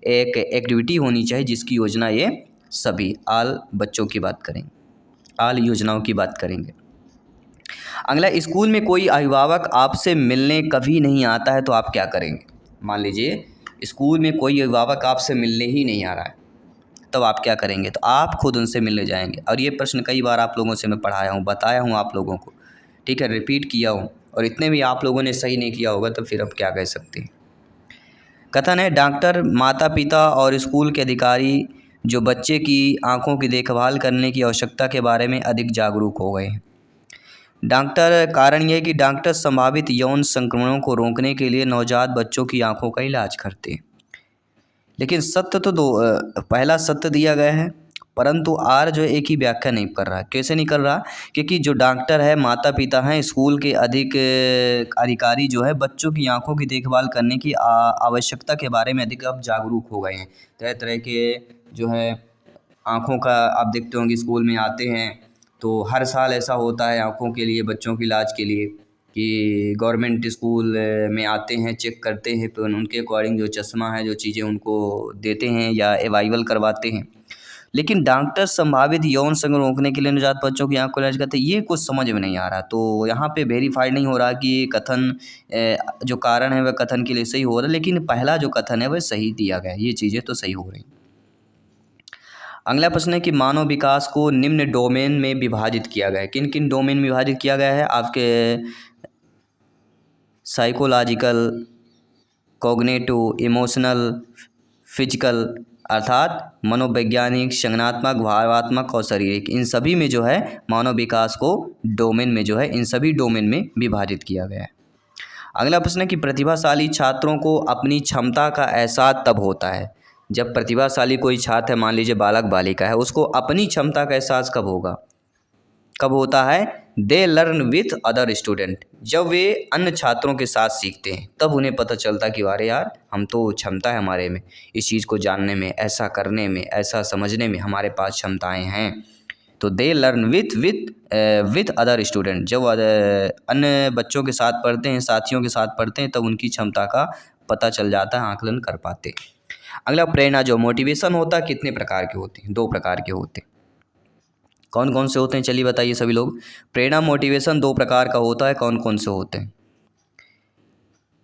एक एक्टिविटी होनी चाहिए जिसकी योजना ये सभी ऑल बच्चों की बात करेंगे, ऑल योजनाओं की बात करेंगे। अगला, स्कूल में कोई अभिभावक आपसे मिलने कभी नहीं आता है तो आप क्या करेंगे। मान लीजिए स्कूल में कोई अभिभावक आपसे मिलने ही नहीं आ रहा है, तब आप क्या करेंगे। तो आप खुद उनसे मिलने जाएंगे। और ये प्रश्न कई बार आप लोगों से मैं पढ़ाया हूँ, बताया हूँ आप लोगों को, ठीक है, रिपीट किया हूँ, और इतने भी आप लोगों ने सही नहीं किया होगा तो फिर अब क्या कह सकते हैं। कथन है, डॉक्टर, माता पिता और स्कूल के अधिकारी जो बच्चे की आँखों की देखभाल करने की आवश्यकता के बारे में अधिक जागरूक हो गए हैं। कारण यह है कि डॉक्टर संभावित यौन संक्रमणों को रोकने के लिए नवजात बच्चों की आँखों का इलाज करते हैं। लेकिन सत्य तो पहला सत्य दिया गया है, परंतु आर जो है एक ही व्याख्या नहीं कर रहा। कैसे नहीं कर रहा? क्योंकि जो डॉक्टर है, माता पिता हैं, स्कूल के अधिक अधिकारी जो है बच्चों की आँखों की देखभाल करने की आवश्यकता के बारे में अधिक अब जागरूक हो गए हैं। तरह तरह के जो है आँखों का आप देखते होंगे स्कूल में आते हैं, तो हर साल ऐसा होता है आँखों के लिए, बच्चों के इलाज के लिए कि गवर्नमेंट स्कूल में आते हैं, चेक करते हैं, तो उनके अकॉर्डिंग जो चश्मा है, जो चीज़ें उनको देते हैं या एवाइवल करवाते हैं। लेकिन डॉक्टर संभावित यौन संक्रमण रोकने के लिए नवजात बच्चों की आँख को इलाज करते हैं, ये कुछ समझ में नहीं आ रहा। तो यहाँ पे वेरीफाइड नहीं हो रहा कि ये कथन जो कारण है वह कथन के लिए सही हो रहा है, लेकिन पहला जो कथन है वह सही दिया गया है, ये चीज़ें तो सही हो रही। अगला प्रश्न है कि मानव विकास को निम्न डोमेन में विभाजित किया गया है। किन किन डोमेन में विभाजित किया गया है? आपके साइकोलॉजिकल, कॉग्निटिव, इमोशनल, फिजिकल अर्थात मनोवैज्ञानिक, संज्ञानात्मक, भावात्मक और शारीरिक, इन सभी में जो है मानव विकास को डोमेन में जो है इन सभी डोमेन में विभाजित किया गया है। अगला प्रश्न है कि प्रतिभाशाली छात्रों को अपनी क्षमता का एहसास तब होता है जब प्रतिभाशाली कोई छात्र है, मान लीजिए बालक बालिका है, उसको अपनी क्षमता का एहसास कब होगा, कब होता है? They learn with other student, जब वे अन्य छात्रों के साथ सीखते हैं तब उन्हें पता चलता कि अरे यार, हम तो क्षमता है हमारे में, इस चीज़ को जानने में, ऐसा करने में, ऐसा समझने में हमारे पास क्षमताएं हैं। तो they learn with other student, जब अन्य बच्चों के साथ पढ़ते हैं, साथियों के साथ पढ़ते हैं, तब उनकी क्षमता का पता चल जाता है, आकलन कर पाते हैं। अगला प्रेरणा, जो मोटिवेशन होता है, कितने प्रकार के होते हैं? 2 प्रकार के होते हैं। कौन कौन से होते हैं? चलिए बताइए सभी लोग। प्रेरणा मोटिवेशन 2 प्रकार का होता है। कौन कौन से होते हैं?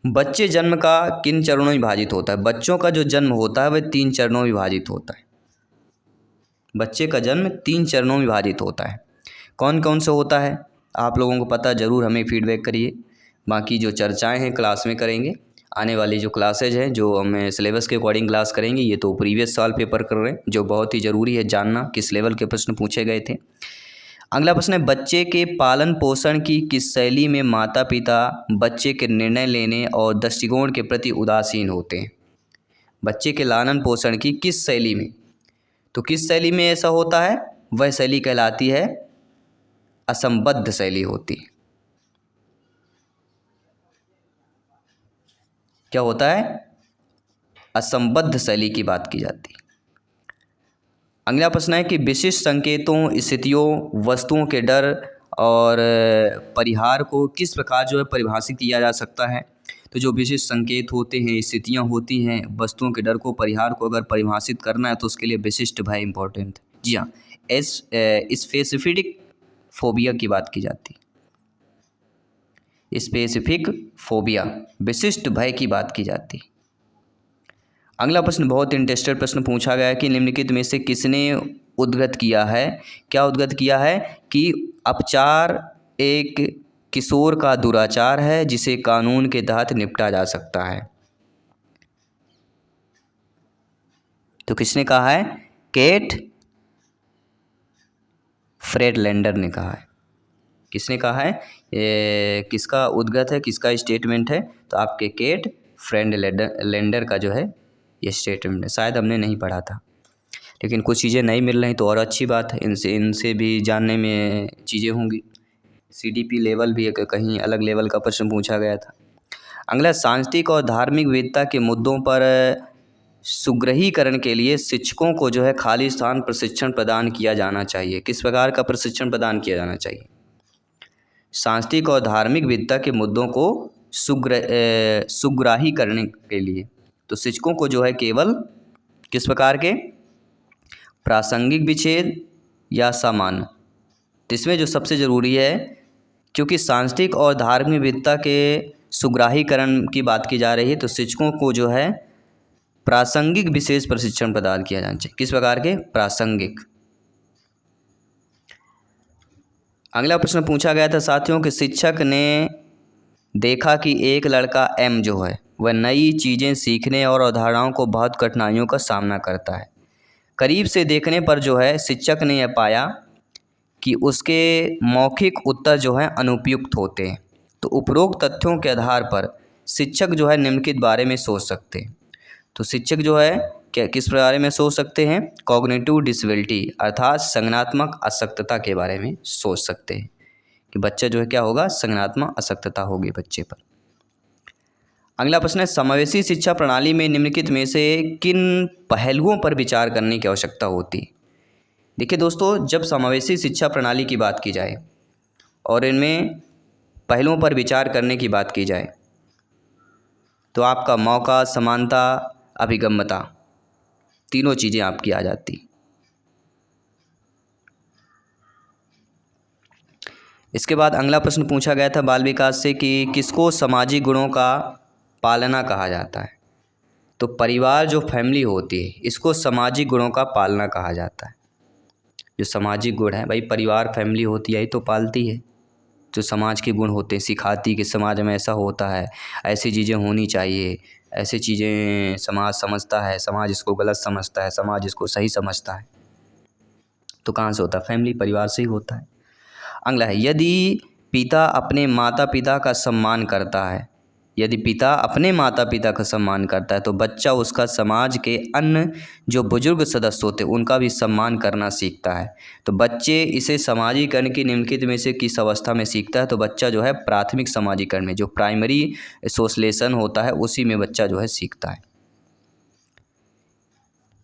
बच्चे जन्म का किन चरणों में विभाजित होता है? बच्चों का जो जन्म होता है वह 3 चरणों में विभाजित होता है। बच्चे का जन्म 3 चरणों में विभाजित होता है। कौन कौन से होता है? आप लोगों को पता, ज़रूर हमें फीडबैक करिए। बाकी जो चर्चाएं हैं क्लास में करेंगे। आने वाली जो क्लासेज हैं, जो हम सिलेबस के अकॉर्डिंग क्लास करेंगे, ये तो प्रीवियस साल पेपर कर रहे हैं, जो बहुत ही ज़रूरी है जानना किस लेवल के प्रश्न पूछे गए थे। अगला प्रश्न है, बच्चे के पालन पोषण की किस शैली में माता पिता बच्चे के निर्णय लेने और दृष्टिकोण के प्रति उदासीन होते हैं? बच्चे के लालन पोषण की किस शैली में, तो किस शैली में ऐसा होता है? वह शैली कहलाती है असंबद्ध शैली होती है। क्या होता है? असंबद्ध शैली की बात की जाती है। अगला प्रश्न है कि विशिष्ट संकेतों, स्थितियों, वस्तुओं के डर और परिहार को किस प्रकार जो है परिभाषित किया जा सकता है? तो जो विशिष्ट संकेत होते हैं, स्थितियां होती हैं, वस्तुओं के डर को, परिहार को अगर परिभाषित करना है तो उसके लिए विशिष्ट भय इंपॉर्टेंट है। जी हाँ, स्पेसिफिक फोबिया की बात की जाती है। स्पेसिफिक फोबिया, विशिष्ट भय की बात की जाती है। अगला प्रश्न बहुत इंटरेस्टेड प्रश्न पूछा गया है कि निम्नलिखित में से किसने उद्गत किया है? क्या उद्गत किया है? कि अपचार एक किशोर का दुराचार है जिसे कानून के तहत निपटा जा सकता है। तो किसने कहा है? केट फ्रेडलैंडर ने कहा है। किसने कहा है? किसका उद्गत है, किसका स्टेटमेंट है? तो आपके केट फ्रेडलैंडर का जो है ये स्टेटमेंट है। शायद हमने नहीं पढ़ा था, लेकिन कुछ चीज़ें नहीं मिल रही तो और अच्छी बात है, इनसे भी जानने में चीज़ें होंगी। CDP लेवल भी कहीं अलग लेवल का प्रश्न पूछा गया था। अगला, सांस्कृतिक और धार्मिक विविधता के मुद्दों पर सुग्रहीकरण के लिए शिक्षकों को जो है खालिस्तान प्रशिक्षण प्रदान किया जाना चाहिए। किस प्रकार का प्रशिक्षण प्रदान किया जाना चाहिए? सांस्कृतिक और धार्मिक विविधता के मुद्दों को सुग्राही करने के लिए तो शिक्षकों को जो है केवल किस प्रकार के? प्रासंगिक विच्छेद या सामान्य। तो इसमें जो सबसे ज़रूरी है, क्योंकि सांस्कृतिक और धार्मिक विविधता के सुग्राहीकरण की बात की जा रही है, तो शिक्षकों को जो है प्रासंगिक विशेष प्रशिक्षण प्रदान किया जाना चाहिए। किस प्रकार के? प्रासंगिक। अगला प्रश्न पूछा गया था साथियों कि शिक्षक ने देखा कि एक लड़का M जो है वह नई चीज़ें सीखने और अवधारणाओं को बहुत कठिनाइयों का सामना करता है। करीब से देखने पर जो है शिक्षक ने यह पाया कि उसके मौखिक उत्तर जो हैं अनुपयुक्त होते हैं। तो उपरोक्त तथ्यों के आधार पर शिक्षक जो है निम्नलिखित बारे में सोच सकते हैं। तो शिक्षक जो है क्या किस बारे में सोच सकते हैं? कॉग्निटिव डिसेबिलिटी अर्थात संज्ञानात्मक अशक्तता के बारे में सोच सकते हैं कि बच्चा जो है क्या होगा, संज्ञानात्मक अशक्तता होगी बच्चे पर। अगला प्रश्न है, समावेशी शिक्षा प्रणाली में निम्नलिखित में से किन पहलुओं पर विचार करने की आवश्यकता होती है? देखिए दोस्तों, जब समावेशी शिक्षा प्रणाली की बात की जाए और इनमें पहलुओं पर विचार करने की बात की जाए तो आपका मौका, समानता, अभिगम्यता, तीनों चीज़ें आपकी आ जाती। इसके बाद अगला प्रश्न पूछा गया था बाल विकास से कि किसको सामाजिक गुणों का पालना कहा जाता है? तो परिवार जो फैमिली होती है इसको सामाजिक गुणों का पालना कहा जाता है। जो सामाजिक गुण है भाई, परिवार फैमिली होती है तो पालती है। जो समाज के गुण होते हैं सिखाती कि समाज में ऐसा होता है, ऐसी चीज़ें होनी चाहिए, ऐसी चीज़ें समाज समझता है, समाज इसको गलत समझता है, समाज इसको सही समझता है। तो कहाँ से होता है? फैमिली, परिवार से ही होता है। अगला है, यदि पिता अपने माता पिता का सम्मान करता है, यदि पिता अपने माता पिता का सम्मान करता है तो बच्चा उसका समाज के अन्य जो बुजुर्ग सदस्य होते हैं उनका भी सम्मान करना सीखता है। तो बच्चे इसे समाजीकरण की निम्नलिखित में से किस अवस्था में सीखता है? तो बच्चा जो है प्राथमिक समाजीकरण में, जो प्राइमरी सोशलेशन होता है उसी में बच्चा जो है सीखता है।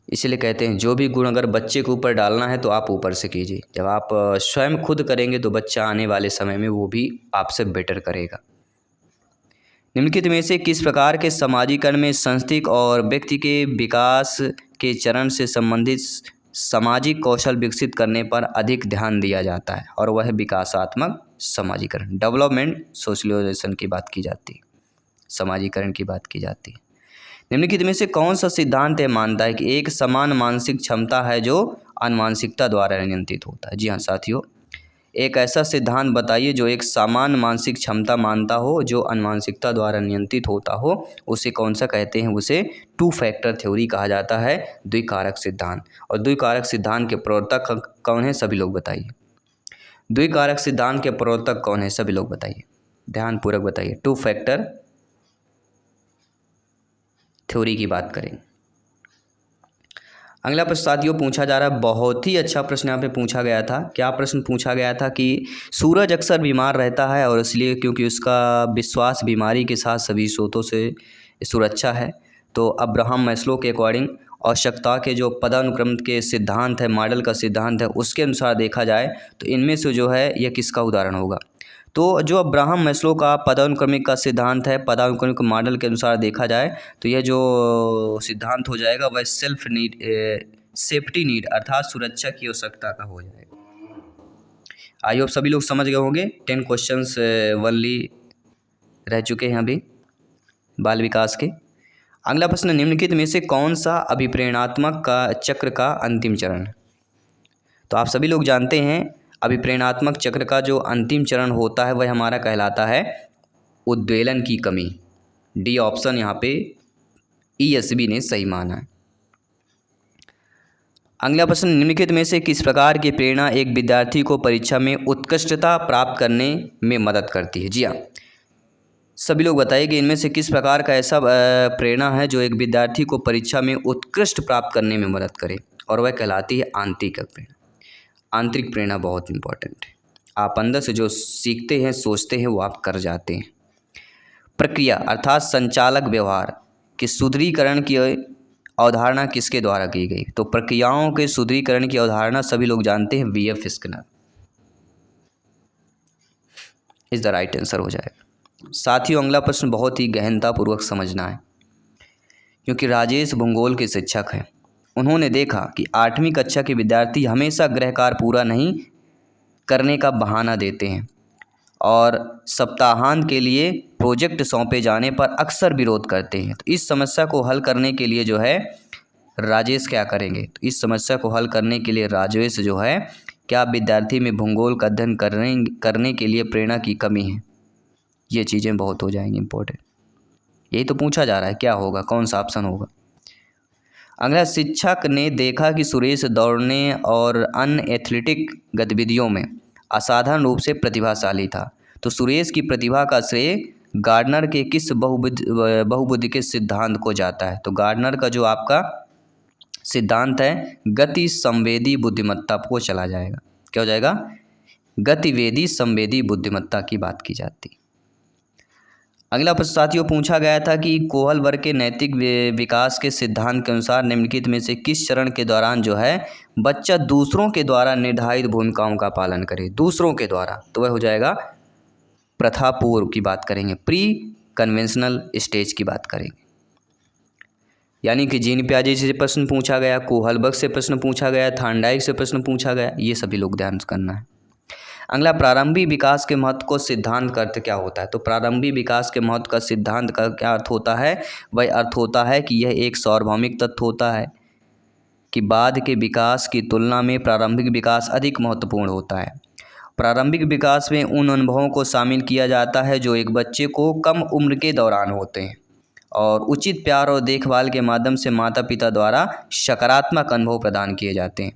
इसीलिए कहते हैं जो भी गुण अगर बच्चे के ऊपर डालना है तो आप ऊपर से कीजिए। जब आप स्वयं खुद करेंगे तो बच्चा आने वाले समय में वो भी आपसे बेटर करेगा। निम्नलिखित में से किस प्रकार के समाजीकरण में सांस्कृतिक और व्यक्ति के विकास के चरण से संबंधित सामाजिक कौशल विकसित करने पर अधिक ध्यान दिया जाता है? और वह है विकासात्मक समाजीकरण, डेवलपमेंट सोशलाइजेशन की बात की जाती है, समाजीकरण की बात की जाती है। निम्नलिखित में से कौन सा सिद्धांत यह मानता है कि एक समान मानसिक क्षमता है जो अनुवांशिकता द्वारा नियंत्रित होता है? जी हाँ साथियों, एक ऐसा सिद्धांत बताइए जो एक समान मानसिक क्षमता मानता हो जो अनुवांशिकता द्वारा नियंत्रित होता हो, उसे कौन सा कहते हैं? उसे टू फैक्टर थ्योरी कहा जाता है, द्विकारक सिद्धांत। और द्विकारक सिद्धांत के प्रवर्तक कौन है? सभी लोग बताइए। द्विकारक सिद्धांत के प्रवर्तक कौन है? सभी लोग बताइए, ध्यानपूर्वक बताइए। टू फैक्टर थ्योरी की बात करें। अगला प्रश्न साथियों पूछा जा रहा है, बहुत ही अच्छा प्रश्न यहाँ पे पूछा गया था। क्या प्रश्न पूछा गया था कि सूरज अक्सर बीमार रहता है और इसलिए क्योंकि उसका विश्वास बीमारी के साथ सभी स्रोतों से सुरक्षा है। तो अब्राहम मैस्लो के अकॉर्डिंग आवश्यकता के जो पदानुक्रम के सिद्धांत है, मॉडल का सिद्धांत है, उसके अनुसार देखा जाए तो इनमें से जो है यह किसका उदाहरण होगा? तो जो अब्राहम मैस्लो का पदानुक्रमिक का सिद्धांत है, पदानुक्रमिक मॉडल के अनुसार देखा जाए तो यह जो सिद्धांत हो जाएगा वह सेफ्टी नीड अर्थात सुरक्षा की आवश्यकता का हो जाएगा। आई होप सभी लोग समझ गए होंगे। 10 क्वेश्चंस वनली रह चुके हैं अभी बाल विकास के। अगला प्रश्न, निम्नलिखित में से कौन सा अभिप्रेरणात्मक का चक्र का अंतिम चरण है? तो आप सभी लोग जानते हैं अभिप्रेरणात्मक चक्र का जो अंतिम चरण होता है वह हमारा कहलाता है उद्वेलन की कमी। डी ऑप्शन यहाँ पे ESB ने सही माना है। अगला प्रश्न, निम्नलिखित में से किस प्रकार की प्रेरणा एक विद्यार्थी को परीक्षा में उत्कृष्टता प्राप्त करने में मदद करती है? जी हाँ, सभी लोग बताइए कि इनमें से किस प्रकार का ऐसा प्रेरणा है जो एक विद्यार्थी को परीक्षा में उत्कृष्ट प्राप्त करने में मदद करे? और वह कहलाती है आंतरिक प्रेरणा। आंतरिक प्रेरणा बहुत इंपॉर्टेंट है। आप अंदर से जो सीखते हैं, सोचते हैं, वो आप कर जाते हैं। प्रक्रिया अर्थात संचालक व्यवहार के सुदृढ़ीकरण की अवधारणा किसके द्वारा की गई? तो प्रक्रियाओं के सुदृढ़ीकरण की अवधारणा सभी लोग जानते हैं, VF Skinner is the right answer हो जाएगा। साथियों अगला प्रश्न बहुत ही गहनतापूर्वक समझना है क्योंकि राजेश भूगोल के शिक्षक हैं। उन्होंने देखा कि 8वीं कक्षा के विद्यार्थी हमेशा गृह कार्य पूरा नहीं करने का बहाना देते हैं और सप्ताहांत के लिए प्रोजेक्ट सौंपे जाने पर अक्सर विरोध करते हैं। तो इस समस्या को हल करने के लिए जो है राजेश क्या करेंगे? तो इस समस्या को हल करने के लिए राजेश जो है क्या विद्यार्थी में भूगोल का अध्ययन करने के लिए प्रेरणा की कमी है? ये चीज़ें बहुत हो जाएंगी इंपॉर्टेंट। यही तो पूछा जा रहा है क्या होगा, कौन सा ऑप्शन होगा? अगला, शिक्षक ने देखा कि सुरेश दौड़ने और अन्य एथलेटिक गतिविधियों में असाधारण रूप से प्रतिभाशाली था। तो सुरेश की प्रतिभा का श्रेय गार्डनर के किस बहुबुद्धि के सिद्धांत को जाता है? तो गार्डनर का जो आपका सिद्धांत है गति संवेदी बुद्धिमत्ता को चला जाएगा। क्या हो जाएगा? गतिवेदी संवेदी बुद्धिमत्ता की बात की जाती। अगला प्रश्न साथियों पूछा गया था कि कोहल वर्ग के नैतिक विकास के सिद्धांत के अनुसार निम्नलिखित में से किस चरण के दौरान जो है बच्चा दूसरों के द्वारा निर्धारित भूमिकाओं का पालन करे? दूसरों के द्वारा, तो वह हो जाएगा प्रथा पूर्व की बात करेंगे, प्री कन्वेंशनल स्टेज की बात करेंगे। यानी कि जीन पियाजे से प्रश्न पूछा गया, कोहलबर्ग से प्रश्न पूछा गया, थार्नडाइक से प्रश्न पूछा गया, ये सभी लोग ध्यान करना है। अगला, प्रारंभिक विकास के महत्व को सिद्धांत का अर्थ क्या होता है? तो प्रारंभिक विकास के महत्व का सिद्धांत का क्या अर्थ होता है? वह अर्थ होता है कि यह एक सार्वभौमिक तत्व होता है कि बाद के विकास की तुलना में प्रारंभिक विकास अधिक महत्वपूर्ण होता है। प्रारंभिक विकास में उन अनुभवों को शामिल किया जाता है जो एक बच्चे को कम उम्र के दौरान होते हैं और उचित प्यार और देखभाल के माध्यम से माता पिता द्वारा सकारात्मक अनुभव प्रदान किए जाते हैं।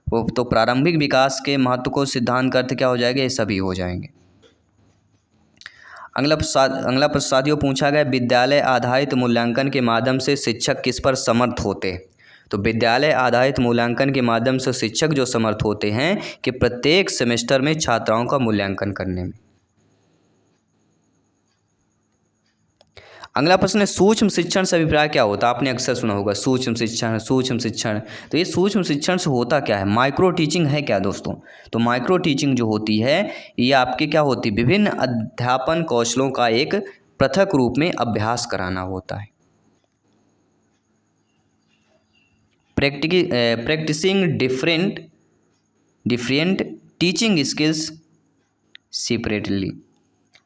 वो तो प्रारंभिक विकास के महत्व को सिद्धांत का अर्थ क्या हो जाएगा? ये सभी हो जाएंगे। अगला प्रश्न साथियों पूछा गया, विद्यालय आधारित मूल्यांकन के माध्यम से शिक्षक किस पर समर्थ होते हैं? तो विद्यालय आधारित मूल्यांकन के माध्यम से शिक्षक जो समर्थ होते हैं कि प्रत्येक सेमेस्टर में छात्राओं का मूल्यांकन करने में। अगला प्रश्न है, सूक्ष्म शिक्षण से अभिप्राय क्या होता है? आपने अक्सर सुना होगा सूक्ष्म शिक्षण, सूक्ष्म शिक्षण। तो ये सूक्ष्म शिक्षण से होता क्या है? माइक्रो टीचिंग है क्या दोस्तों? तो माइक्रो टीचिंग जो होती है ये आपके क्या होती है? विभिन्न अध्यापन कौशलों का एक पृथक रूप में अभ्यास कराना होता है। Practising different teaching skills separately,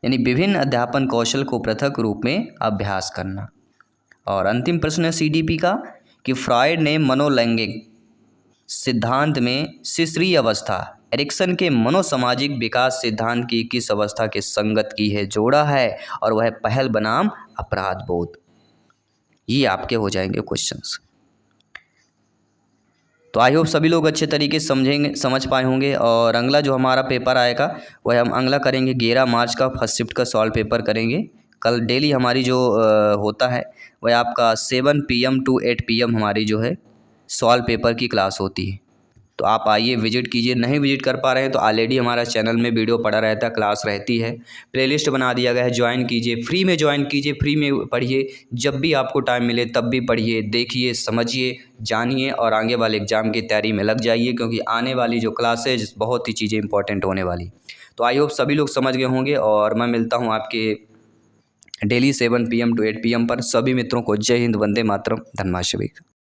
यानी विभिन्न अध्यापन कौशल को पृथक रूप में अभ्यास करना। और अंतिम प्रश्न है सीडीपी का कि फ्रॉइड ने मनोलैंगिक सिद्धांत में शिश्रीय अवस्था एरिक्सन के मनोसामाजिक विकास सिद्धांत की किस अवस्था के संगत की है, जोड़ा है, और वह पहल बनाम अपराध बोध। ये आपके हो जाएंगे क्वेश्चंस। तो आई होप सभी लोग अच्छे तरीके से समझ पाए होंगे। और अगला जो हमारा पेपर आएगा वह हम अगला करेंगे 11 मार्च का फर्स्ट शिफ्ट का सॉल्व पेपर करेंगे। कल डेली हमारी जो होता है वह आपका 7 PM to 8 PM हमारी जो है सॉल्व पेपर की क्लास होती है। तो आप आइए विजिट कीजिए। नहीं विजिट कर पा रहे हैं तो ऑलरेडी हमारा चैनल में वीडियो पड़ा रहता है, क्लास रहती है, प्लेलिस्ट बना दिया गया है, ज्वाइन कीजिए, फ्री में ज्वाइन कीजिए, फ्री में पढ़िए, जब भी आपको टाइम मिले तब भी पढ़िए, देखिए, समझिए, जानिए और आगे वाले एग्ज़ाम की तैयारी में लग जाइए, क्योंकि आने वाली जो क्लासेज बहुत ही चीज़ें इंपॉर्टेंट होने वाली। तो आई होप सभी लोग समझ गए होंगे और मैं मिलता हूँ आपके डेली 7 PM to 8 PM पर। सभी मित्रों को जय हिंद, वंदे मातरम, धन्यवाद।